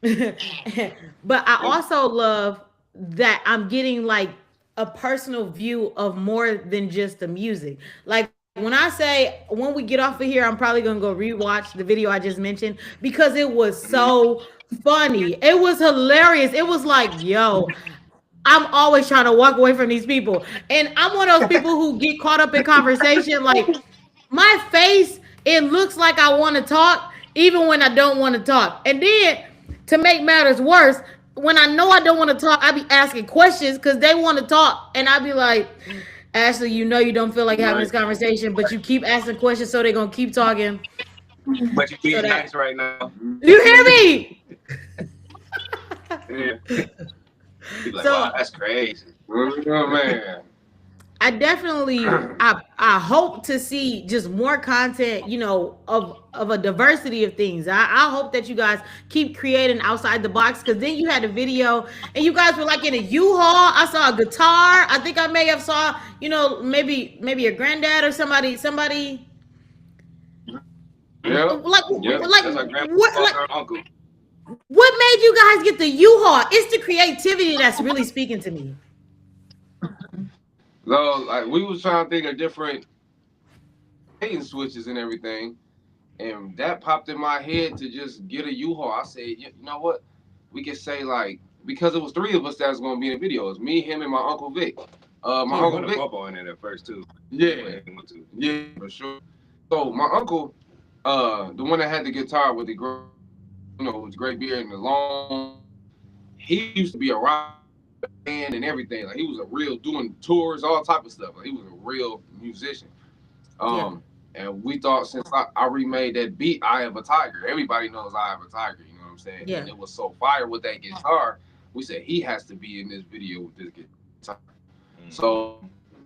you. But I also love that I'm getting like a personal view of more than just the music. Like, when I say, when we get off of here, I'm probably gonna go rewatch the video I just mentioned because it was so funny. It was hilarious. It was like, yo, I'm always trying to walk away from these people. And I'm one of those people who get caught up in conversation. Like, my face, it looks like I want to talk, even when I don't want to talk. And then, to make matters worse, when I know I don't want to talk, I be asking questions because they want to talk. And I be like, Ashley, you don't feel like having Right. this conversation, but you keep asking questions, so they're going to keep talking. But you So being that, nice right now. you hear me? Yeah. Be like, wow, So that's crazy. Oh, man. I definitely I hope to see just more content, of a diversity of things. I hope that you guys keep creating outside the box, because then you had a video and you guys were like in a U-Haul. I saw a guitar. I think I may have saw, maybe your granddad or somebody Yep. Yep. like That's our grandpa, what like our uncle. what made you guys get the U-Haul? It's the creativity that's really speaking to me. So, like, we was trying to think of different bait switches and everything, and that popped in my head to just get a U-Haul. I said, you know what? We could say, like, because it was three of us that was going to be in the video. It's me, him, and my Uncle Vic. My Uncle Vic. Papa in it at first too. Yeah, yeah, for sure. So my uncle, the one that had the guitar with the with the great beard and the long, he used to be a rock band and everything. Like, he was a real doing tours, all type of stuff. Like, he was a real musician. Yeah. And we thought, since I remade that beat, "Eye of a Tiger." Everybody knows "Eye of a Tiger." You know what I'm saying? Yeah. And it was so fire with that guitar. We said he has to be in this video with this guitar. So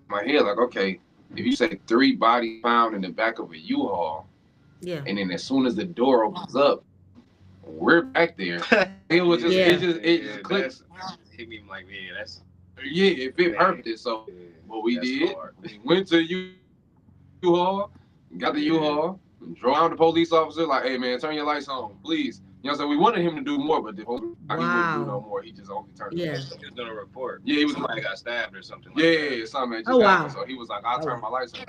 my head, like, okay, if you say 3 bodies found in the back of a U-Haul, Yeah. and then as soon as the door opens up, we're back there. It was just, Yeah. it just clicked. Hit me like, yeah, that's It fit perfect. So what we did, we went to U-Haul, got the U-Haul, and drove down the police officer, like, hey man, turn your lights on, please. You know what I'm saying? We wanted him to do more, but he wouldn't do no more. He just only turned the lights on. He was gonna report. Yeah, he was somebody got stabbed or something. Yeah, something just happened. So he was like, I'll turn my lights on.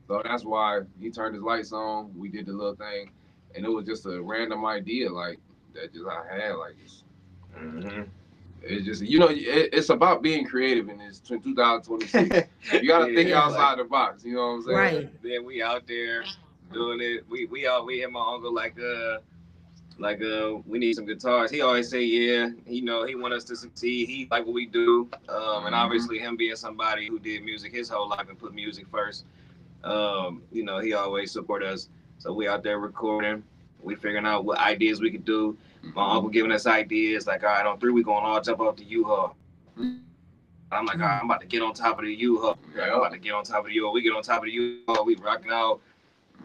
So that's why he turned his lights on. We did the little thing, and it was just a random idea, like, that just I had, like, it's just, it's about being creative in this 2026. You gotta think outside the box. You know what I'm saying? Right. Then we out there doing it. We hit my uncle like we need some guitars. He always say, yeah, he want us to succeed. He like what we do, and obviously him being somebody who did music his whole life and put music first. He always support us. So we out there recording. We figuring out what ideas we could do. My uncle giving us ideas like, all right, on 3 we gonna all jump off the U-Haul. I'm like, all right, I'm about to get on top of the U-Haul. I'm about to get on top of the U-Haul. We get on top of the U-Haul. We rocking out.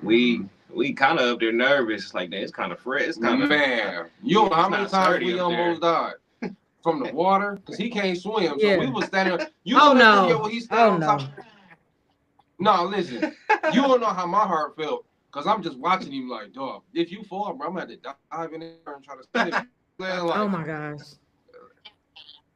We kind of up there nervous. Like, it's kind of fresh. It's kind of, man. You know how many times we almost died? from the water because he can't swim. So we was standing. You Oh know that no. video where he standing Oh on no. top. No, listen. You don't know how my heart felt because I'm just watching him like, dog. If you fall, bro, I'm gonna have to dive in there and try to save you. Man, Oh like, my gosh.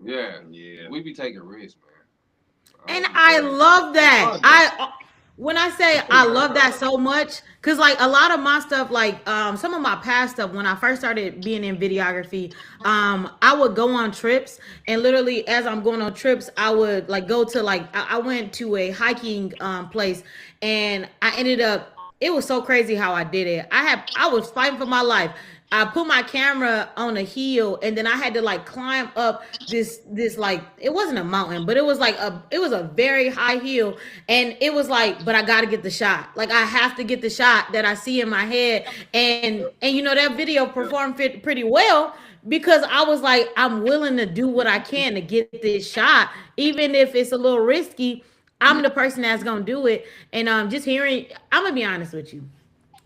yeah, Yeah. we be taking risks, man. And don't be I playing. love that. Fun, though. When I say I love that so much, cause like a lot of my stuff, like some of my past stuff, when I first started being in videography, I would go on trips, and literally as I'm going on trips, I would like go to like I went to a hiking place, and I ended up. It was so crazy how I did it. I was fighting for my life. I put my camera on a hill, and then I had to like climb up this like it wasn't a mountain, but it was a very high hill, and it was like, but I got to get the shot. Like I have to get the shot that I see in my head, and you know that video performed pretty well because I was like, I'm willing to do what I can to get this shot, even if it's a little risky. I'm the person that's gonna do it, and just hearing, I'm gonna be honest with you,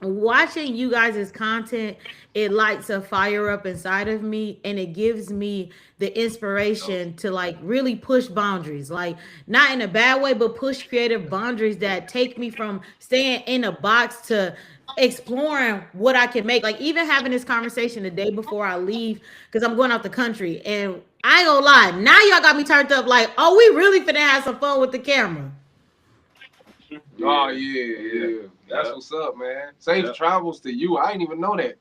watching you guys' content, it lights a fire up inside of me, and it gives me the inspiration to like really push boundaries, like not in a bad way, but push creative boundaries that take me from staying in a box to exploring what I can make. Like even having this conversation the day before I leave, because I'm going out the country, and I ain't gonna lie, now y'all got me turned up like, oh, we really finna have some fun with the camera. Oh yeah. That's what's up, man. Safe travels to you. I didn't even know that.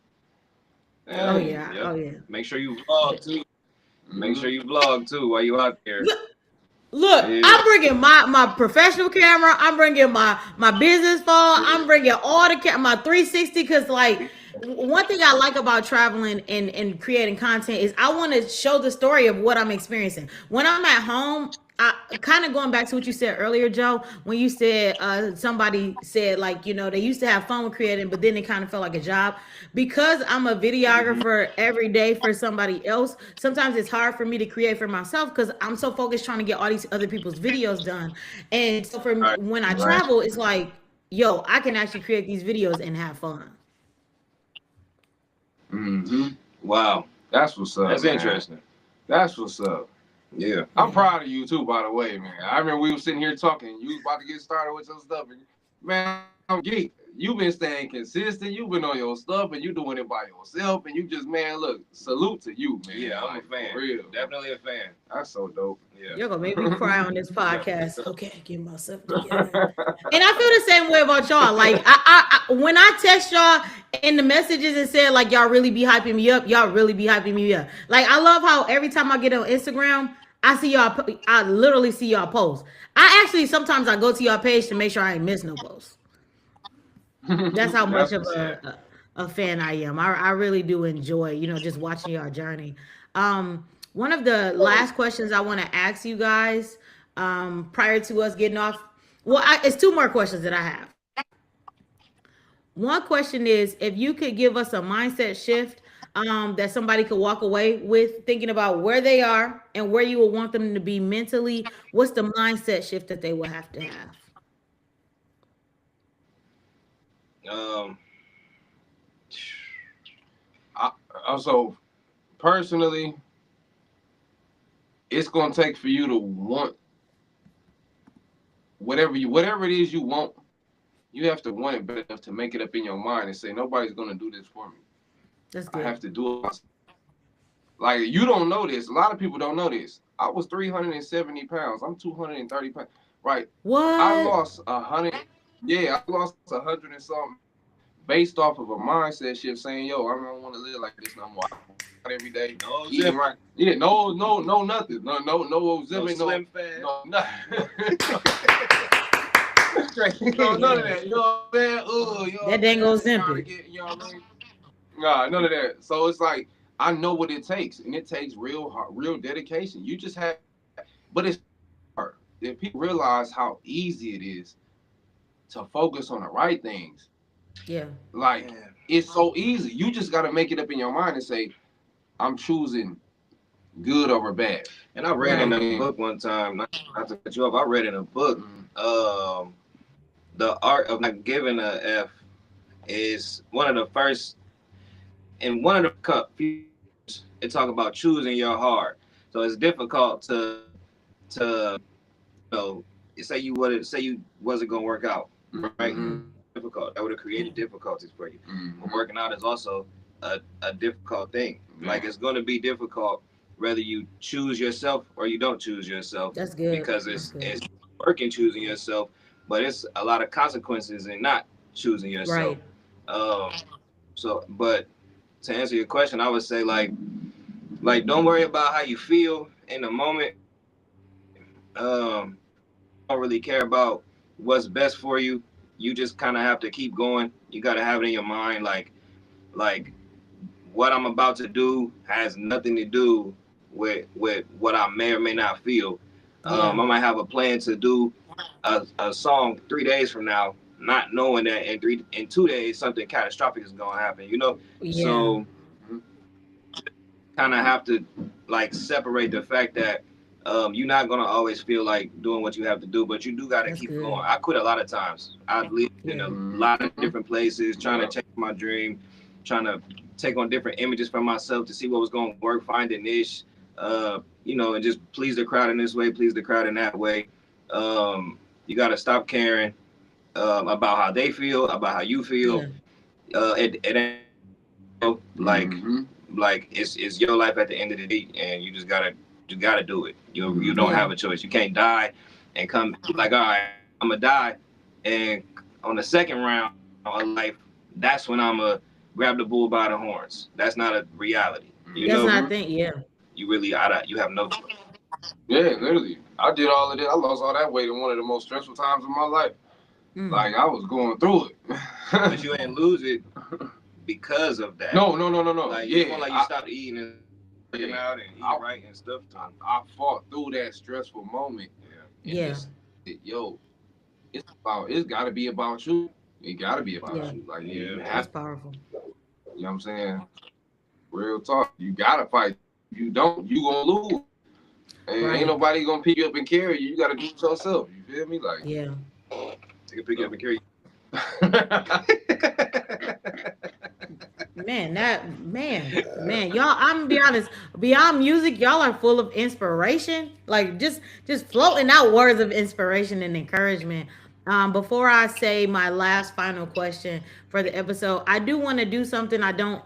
Oh Dang. yeah, oh yeah. Make sure you vlog too. Make sure you vlog too while you out there. Look, I'm bringing my professional camera. I'm bringing my business phone. I'm bringing all my 360, because like one thing I like about traveling and creating content is I want to show the story of what I'm experiencing when I'm at home. I kind of going back to what you said earlier, Joe, when you said somebody said like, you know, they used to have fun with creating, but then it kind of felt like a job. Because I'm a videographer every day for somebody else, sometimes it's hard for me to create for myself because I'm so focused trying to get all these other people's videos done. And so for me, when I travel, it's like, yo, I can actually create these videos and have fun. Mm-hmm. Wow. That's what's up. That's man. interesting. That's what's up. Yeah. I'm proud of you too, by the way, man. I remember we were sitting here talking. You was about to get started with your stuff, and man, I'm geek. You've been staying consistent. You've been on your stuff, and you doing it by yourself. And you just, man, look, salute to you, man. Yeah, I'm like, a fan. For real. Definitely a fan. That's so dope. Yeah. You're gonna make me cry on this podcast. Okay, get myself together. And I feel the same way about y'all. Like I when I text y'all in the messages and said like y'all really be hyping me up, y'all really be hyping me up. Like I love how every time I get on Instagram, I see y'all. I literally see y'all post. I actually sometimes I go to y'all page to make sure I ain't miss no posts. That's how much of a fan I am. I really do enjoy, you know, just watching your journey. One of the last questions I want to ask you guys, prior to us getting off, well, it's two more questions that I have. One question is, if you could give us a mindset shift, that somebody could walk away with, thinking about where they are and where you would want them to be mentally, what's the mindset shift that they will have to have? I also personally, it's gonna take for you to want whatever it is you want. You have to want it better enough to make it up in your mind and say nobody's gonna do this for me. That's good. I have to do it myself. Like you don't know this. A lot of people don't know this. I was 370 pounds. I'm 230 pounds. Right. What? I lost 100. Yeah, I lost 100 and something based off of a mindset shift saying, yo, I don't want to live like this no more. I every day. No eating right. Yeah, no, nothing. No zipping, slim fast. No, nothing. No, none of that. You know what I'm saying? That dang old Ozempic. You know what I mean? Nah, none of that. So it's like I know what it takes, and it takes real dedication. You just have, but it's hard. If people realize how easy it is to focus on the right things, yeah, like it's so easy. You just got to make it up in your mind and say, I'm choosing good over bad. And I read in a book one time, not to cut you off, I read in a book, The Art of Not Giving a F is one of the first, in one of the it talk about choosing your heart. So So it's difficult to you know say you wasn't gonna work out, right? Mm. Difficult. That would have created difficulties for you. But Mhm. working out is also a difficult thing. Yeah. Like it's gonna be difficult whether you choose yourself or you don't choose yourself, That's good. because That's good. it's work in choosing yourself, but it's a lot of consequences in not choosing yourself. Right. Um, but to answer your question, I would say like don't worry about how you feel in the moment. Don't really care about what's best for you. You just kind of have to keep going. You got to have it in your mind like what I'm about to do has nothing to do with what I may or may not feel. Yeah. I might have a plan to do a song 3 days from now, not knowing that in 2 days something catastrophic is gonna happen. You know, Yeah. so kind of have to like separate the fact that you're not gonna always feel like doing what you have to do, but you do got to That's keep good. going. I quit a lot of times. I've lived in a Yeah. lot of different places, trying to Yeah. chase my dream, trying to take on different images for myself to see what was gonna work, find a niche, and just please the crowd in this way, please the crowd in that way. You got to stop caring about how they feel, about how you feel. Yeah. Like Mhm. like it's your life at the end of the day, and you gotta do it. You don't Yeah. have a choice. You can't die and come like, all right, I'm gonna die, and on the second round of life, that's when I'm gonna grab the bull by the horns. That's not a reality. You That's know, not Mhm. think. Yeah. you really you have no choice. Yeah, literally. I did all of this. I lost all that weight in one of the most stressful times of my life. Mm. Like I was going through But it. you ain't lose it because of that. No, no, no, no, no. Like it's Yeah, more like you stopped eating and working yeah. out and eating I, right and stuff. I fought through that stressful moment and Yeah. just, yo, it's got to be about you. It got to be about Yeah. you. Like Yeah. you That's have, powerful. you know what I'm saying? Real talk. You got to fight. If you don't, you gonna lose. And ain't Right. nobody gonna pick you up and carry you. You got to do it yourself. You feel me? Like. Yeah. They can pick you up and carry you. Man, y'all. I'm gonna be honest. Beyond music, y'all are full of inspiration. Like just floating out words of inspiration and encouragement. Before I say my last final question for the episode, I do want to do something I don't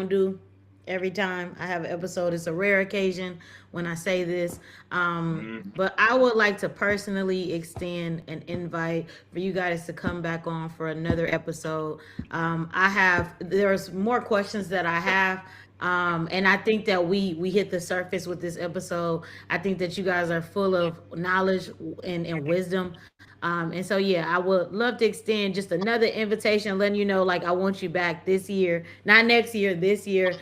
do every time I have an episode. It's a rare occasion when I say this. But I would like to personally extend an invite for you guys to come back on for another episode. There's more questions that I have. And I think that we hit the surface with this episode. I think that you guys are full of knowledge and wisdom. And so yeah, I would love to extend just another invitation, letting you know, like I want you back this year, not next year, this year,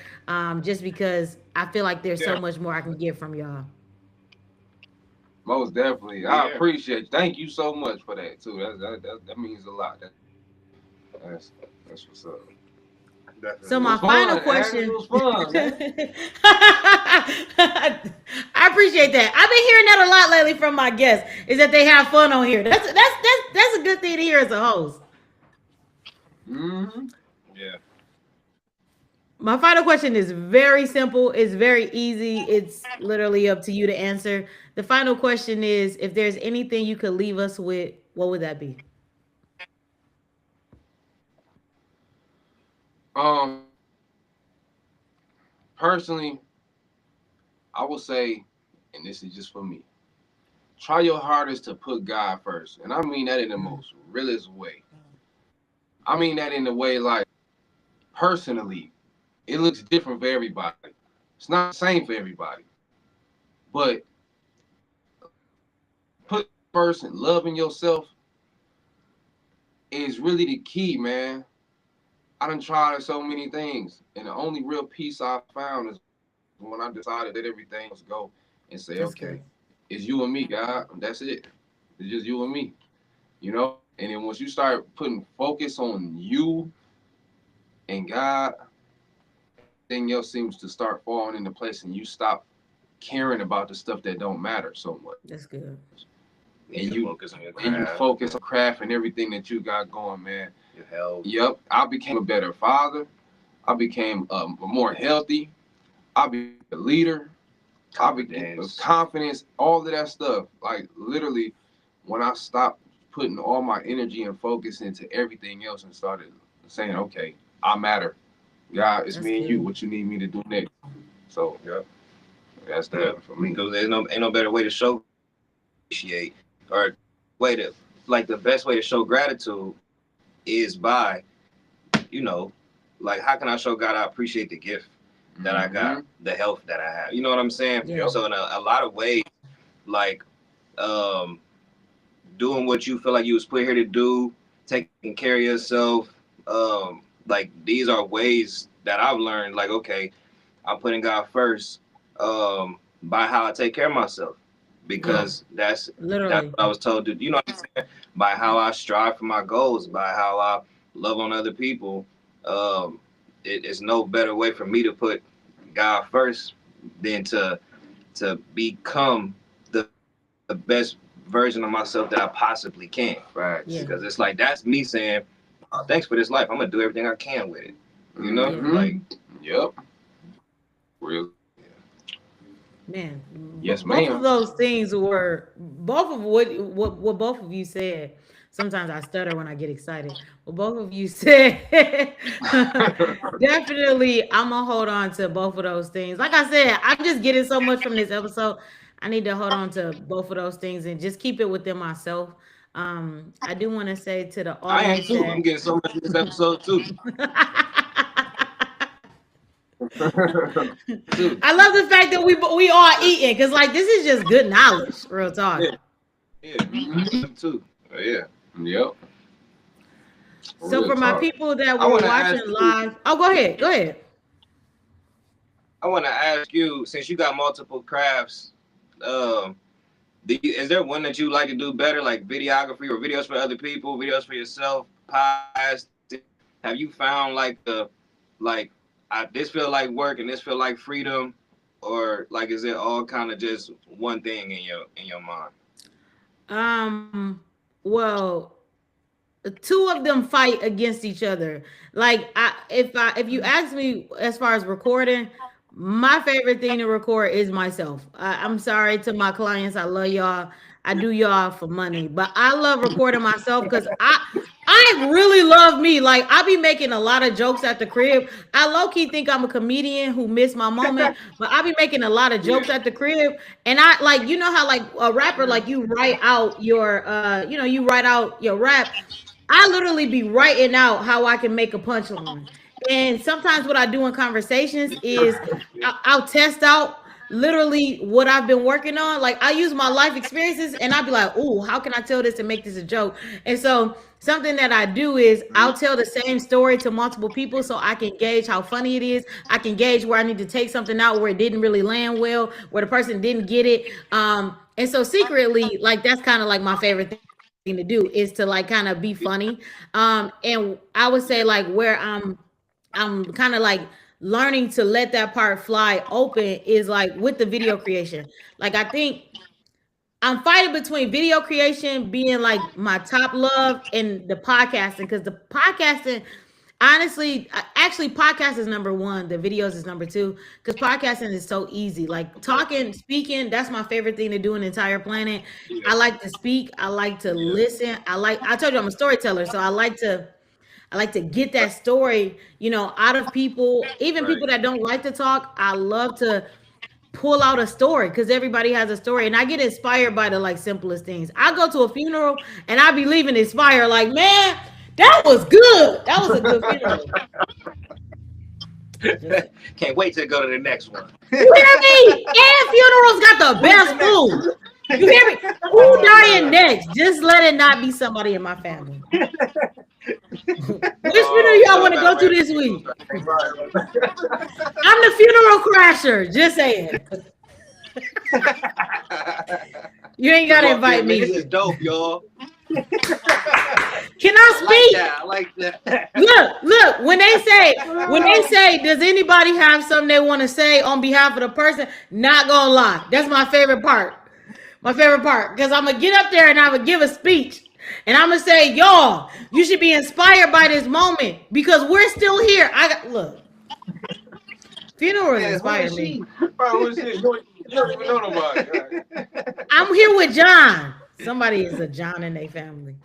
just because I feel like there's so Yeah. much more I can get from y'all. Most definitely. I Yeah. appreciate you. Thank you so much for that too. That means a lot. That's that's what's up. So Definitely. It my was final fun, Ash. It question. was fun, man. I appreciate that. I've been hearing that a lot lately from my guests. Is that they have fun on here. That's a good thing to hear as a host. Mm-hmm. Yeah. My final question is very simple. It's very easy. It's literally up to you to answer. The final question is, if there's anything you could leave us with, what would that be? Um, personally, I will say, and this is just for me, try your hardest to put God first. And I mean that in the Mm, most realest way. I mean that in the way like personally, it looks different for everybody. It's not the same for everybody. But put first and loving yourself is really the key, man. I done tried so many things, and the only real peace I found is when I decided that everything was go and say, that's good. okay, it's you and me, God. That's it. It's just you and me, you know. And then once you start putting focus on you and God, everything else seems to start falling into place, and you stop caring about the stuff that don't matter so much. That's good. You And need to you focus on your and you craft, focus on craft and everything that you got going, man. your health. Yep, I became a better father. I became more healthy. I became a leader. Confidence, all of that stuff. Like literally, when I stopped putting all my energy and focus into everything else and started saying, "Okay, I matter. God, it's That's me and you. good. What you need me to do next?" So yeah, that's Yeah, that for me. because there's no ain't no better way to show appreciate or way to like the best way to show gratitude is by you know like how can I show God I appreciate the gift that I got, the health that I have. You know what I'm saying? Yeah. So in a lot of ways, like um doing what you feel like you was put here to do, taking care of yourself. Like these are ways that I've learned. Like, okay, I'm putting God first by how I take care of myself, because that's Literally. what I was told to. You know what I'm saying? By how I strive for my goals, by how I love on other people. It's no better way for me to put God first than to become the best version of myself that I possibly can. Right. Yeah. Because it's like that's me saying, oh, thanks for this life. I'm gonna do everything I can with it. You know? Yeah. Like Yep. Real. Man, Yes, both of ma'am. those things were both of what both of you said. Sometimes I stutter when I get excited. But both of you said definitely I'm gonna hold on to both of those things. Like I said, I'm just getting so much from this episode. I need to hold on to both of those things and just keep it within myself. I do want to say to the I am audience too. I'm that getting so much in this episode too. Too. I love the fact that we all eating because like this is just good knowledge, real talk. Yeah. Yeah. Too. Yeah. Yep. So Real for my talk. people that I were wanna watching ask you, live, oh go ahead, go ahead. I wanna ask you, since you got multiple crafts, is there one that you like to do better, like videography or videos for other people, videos for yourself, podcasts? Have you found like this feel like work and this feel like freedom, or like is it all kind of just one thing in your mind? Well, two of them fight against each other. Like if you ask me as far as recording, my favorite thing to record is myself. I'm sorry to my clients, I love y'all. I do y'all for money, but I love recording myself because I really love me. Like I be making a lot of jokes at the crib. I low key think I'm a comedian who missed my moment, but I be making a lot of jokes at the crib. And I like you know how like a rapper like you write out your you write out your rap. I literally be writing out how I can make a punchline. And sometimes what I do in conversations is I'll test out literally what I've been working on. Like I use my life experiences and I'll be like, oh, how can I tell this and make this a joke? And so something that I do is I'll tell the same story to multiple people so I can gauge how funny it is. I can gauge where I need to take something out where it didn't really land well, where the person didn't get it. And so secretly, like that's kind of like my favorite thing to do is to like kind of be funny. And I would say like where I'm kind of like learning to let that part fly open is like with the video creation. Like I think I'm fighting between video creation being like my top love and the podcasting because the podcasting, honestly, actually, podcast is number one. The videos is number two because podcasting is so easy. Like talking, speaking, that's my favorite thing to do on the entire planet. I like to speak. I like to listen. I told you I'm a storyteller, so I like to get that story, out of people, even Right. people that don't like to talk. I love to pull out a story because everybody has a story and I get inspired by the like simplest things. I go to a funeral and I be leaving inspired like, man, that was good. That was a good funeral. Just, Can't wait to go to the next one. you hear me? And funerals got the best food. You hear me? Who dying next? Just let it not be somebody in my family. Which funeral y'all want to go to this week? I'm the funeral crasher. Just saying. You ain't gotta invite me. This is dope, y'all. Can I speak? I like that. Look. When they say, does anybody have something they want to say on behalf of the person? Not gonna lie, that's my favorite part. My favorite part, because I'm gonna get up there and I'm gonna give a speech. And I'm gonna say, y'all, you should be inspired by this moment because we're still here. Look, funerals inspire me. You don't even know nobody. Right? I'm here with John. Somebody is a John in their family.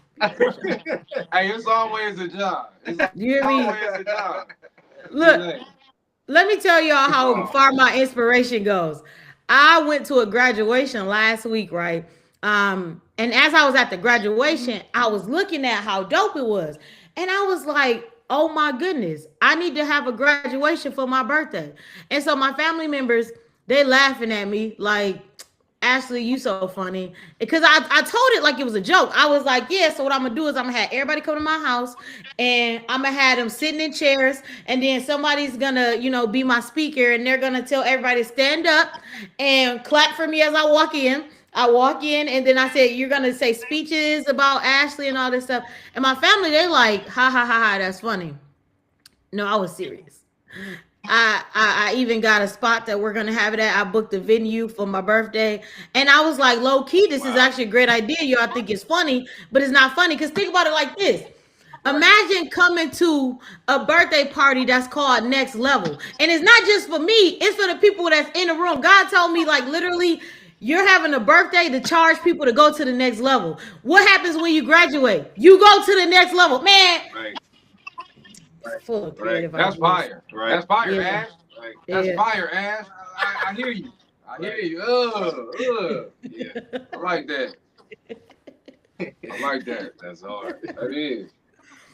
Hey, it's always a job. It's You hear me? always a job. Look, let me tell y'all how Oh, far my inspiration goes. I went to a graduation last week, right? And as I was at the graduation, I was looking at how dope it was. And I was like, oh my goodness, I need to have a graduation for my birthday. And so my family members, they laughing at me like, Ashley, you so funny. Because I told it like it was a joke. I was like, yeah, so what I'm gonna do is I'm gonna have everybody come to my house and I'm gonna have them sitting in chairs, and then somebody's gonna, be my speaker, and they're gonna tell everybody to stand up and clap for me as I walk in. I walk in, and then I said, you're gonna say speeches about Ashley and all this stuff. And my family, they like, ha ha ha ha, that's funny. No, I was serious. I even got a spot that we're gonna have it at. I booked a venue for my birthday, and I was like, low key, this is actually a great idea. Y'all think it's funny, but it's not funny because think about it like this. Imagine coming to a birthday party that's called Next Level, and it's not just for me; it's for the people that's in the room. God told me, like literally, you're having a birthday to charge people to go to the next level. What happens when you graduate? You go to the next level, man. right, Full of right. creative That's ideas. fire. Right. That's fire, Yeah. Ash. right. That's Yeah. fire, Ash. I hear you. I hear you. Yeah, I like that. I like that. that's hard. That is.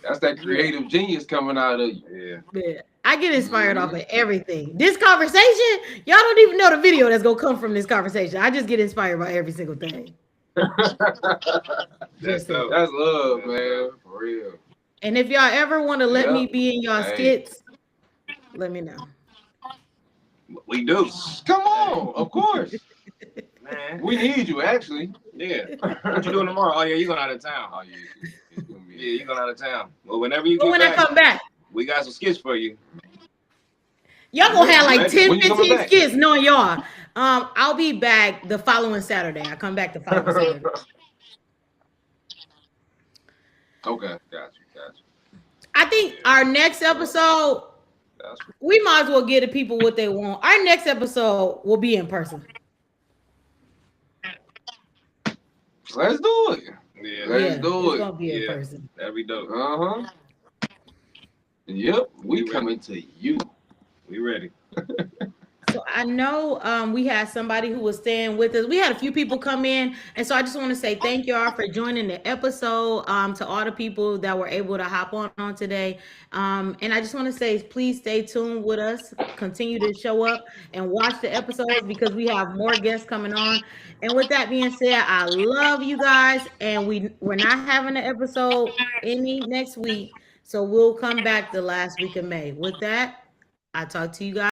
That's that creative genius coming out of you. Yeah. Man, I get inspired off of everything. This conversation, y'all don't even know the video that's gonna come from this conversation. I just get inspired by every single thing. That's Just dope. That's love, man. For real. And if y'all ever want to let me Yep. be in y'all Hey. skits, let me know. We do, Come on. Of course. man. We need you, actually. Yeah. What you doing tomorrow? Oh yeah, you going out of town. Oh, yeah. It's gonna be Yeah, you going out of town. Well, whenever you But get when I back, come back, we got some skits for you. y'all gonna have like Ready? 10, When you coming 15 back? skits knowing y'all. I'll be back the following Saturday. I come back the following Saturday. Okay. Got you. I think our next episode, That's we might as well give the people what they want. Our next episode will be in person. Let's do it. Yeah, Let's Yeah, do it's it. gonna be in Yeah. person. that'd be dope. Uh-huh. Yep. We We coming to you. We ready. So I know we had somebody who was staying with us. We had a few people come in, and so I just want to say thank y'all for joining the episode. To all the people that were able to hop on today, and I just want to say please stay tuned with us. Continue to show up and watch the episodes because we have more guests coming on. And with that being said, I love you guys, and we're not having an episode any next week, so we'll come back the last week of May. With that, I talk to you guys.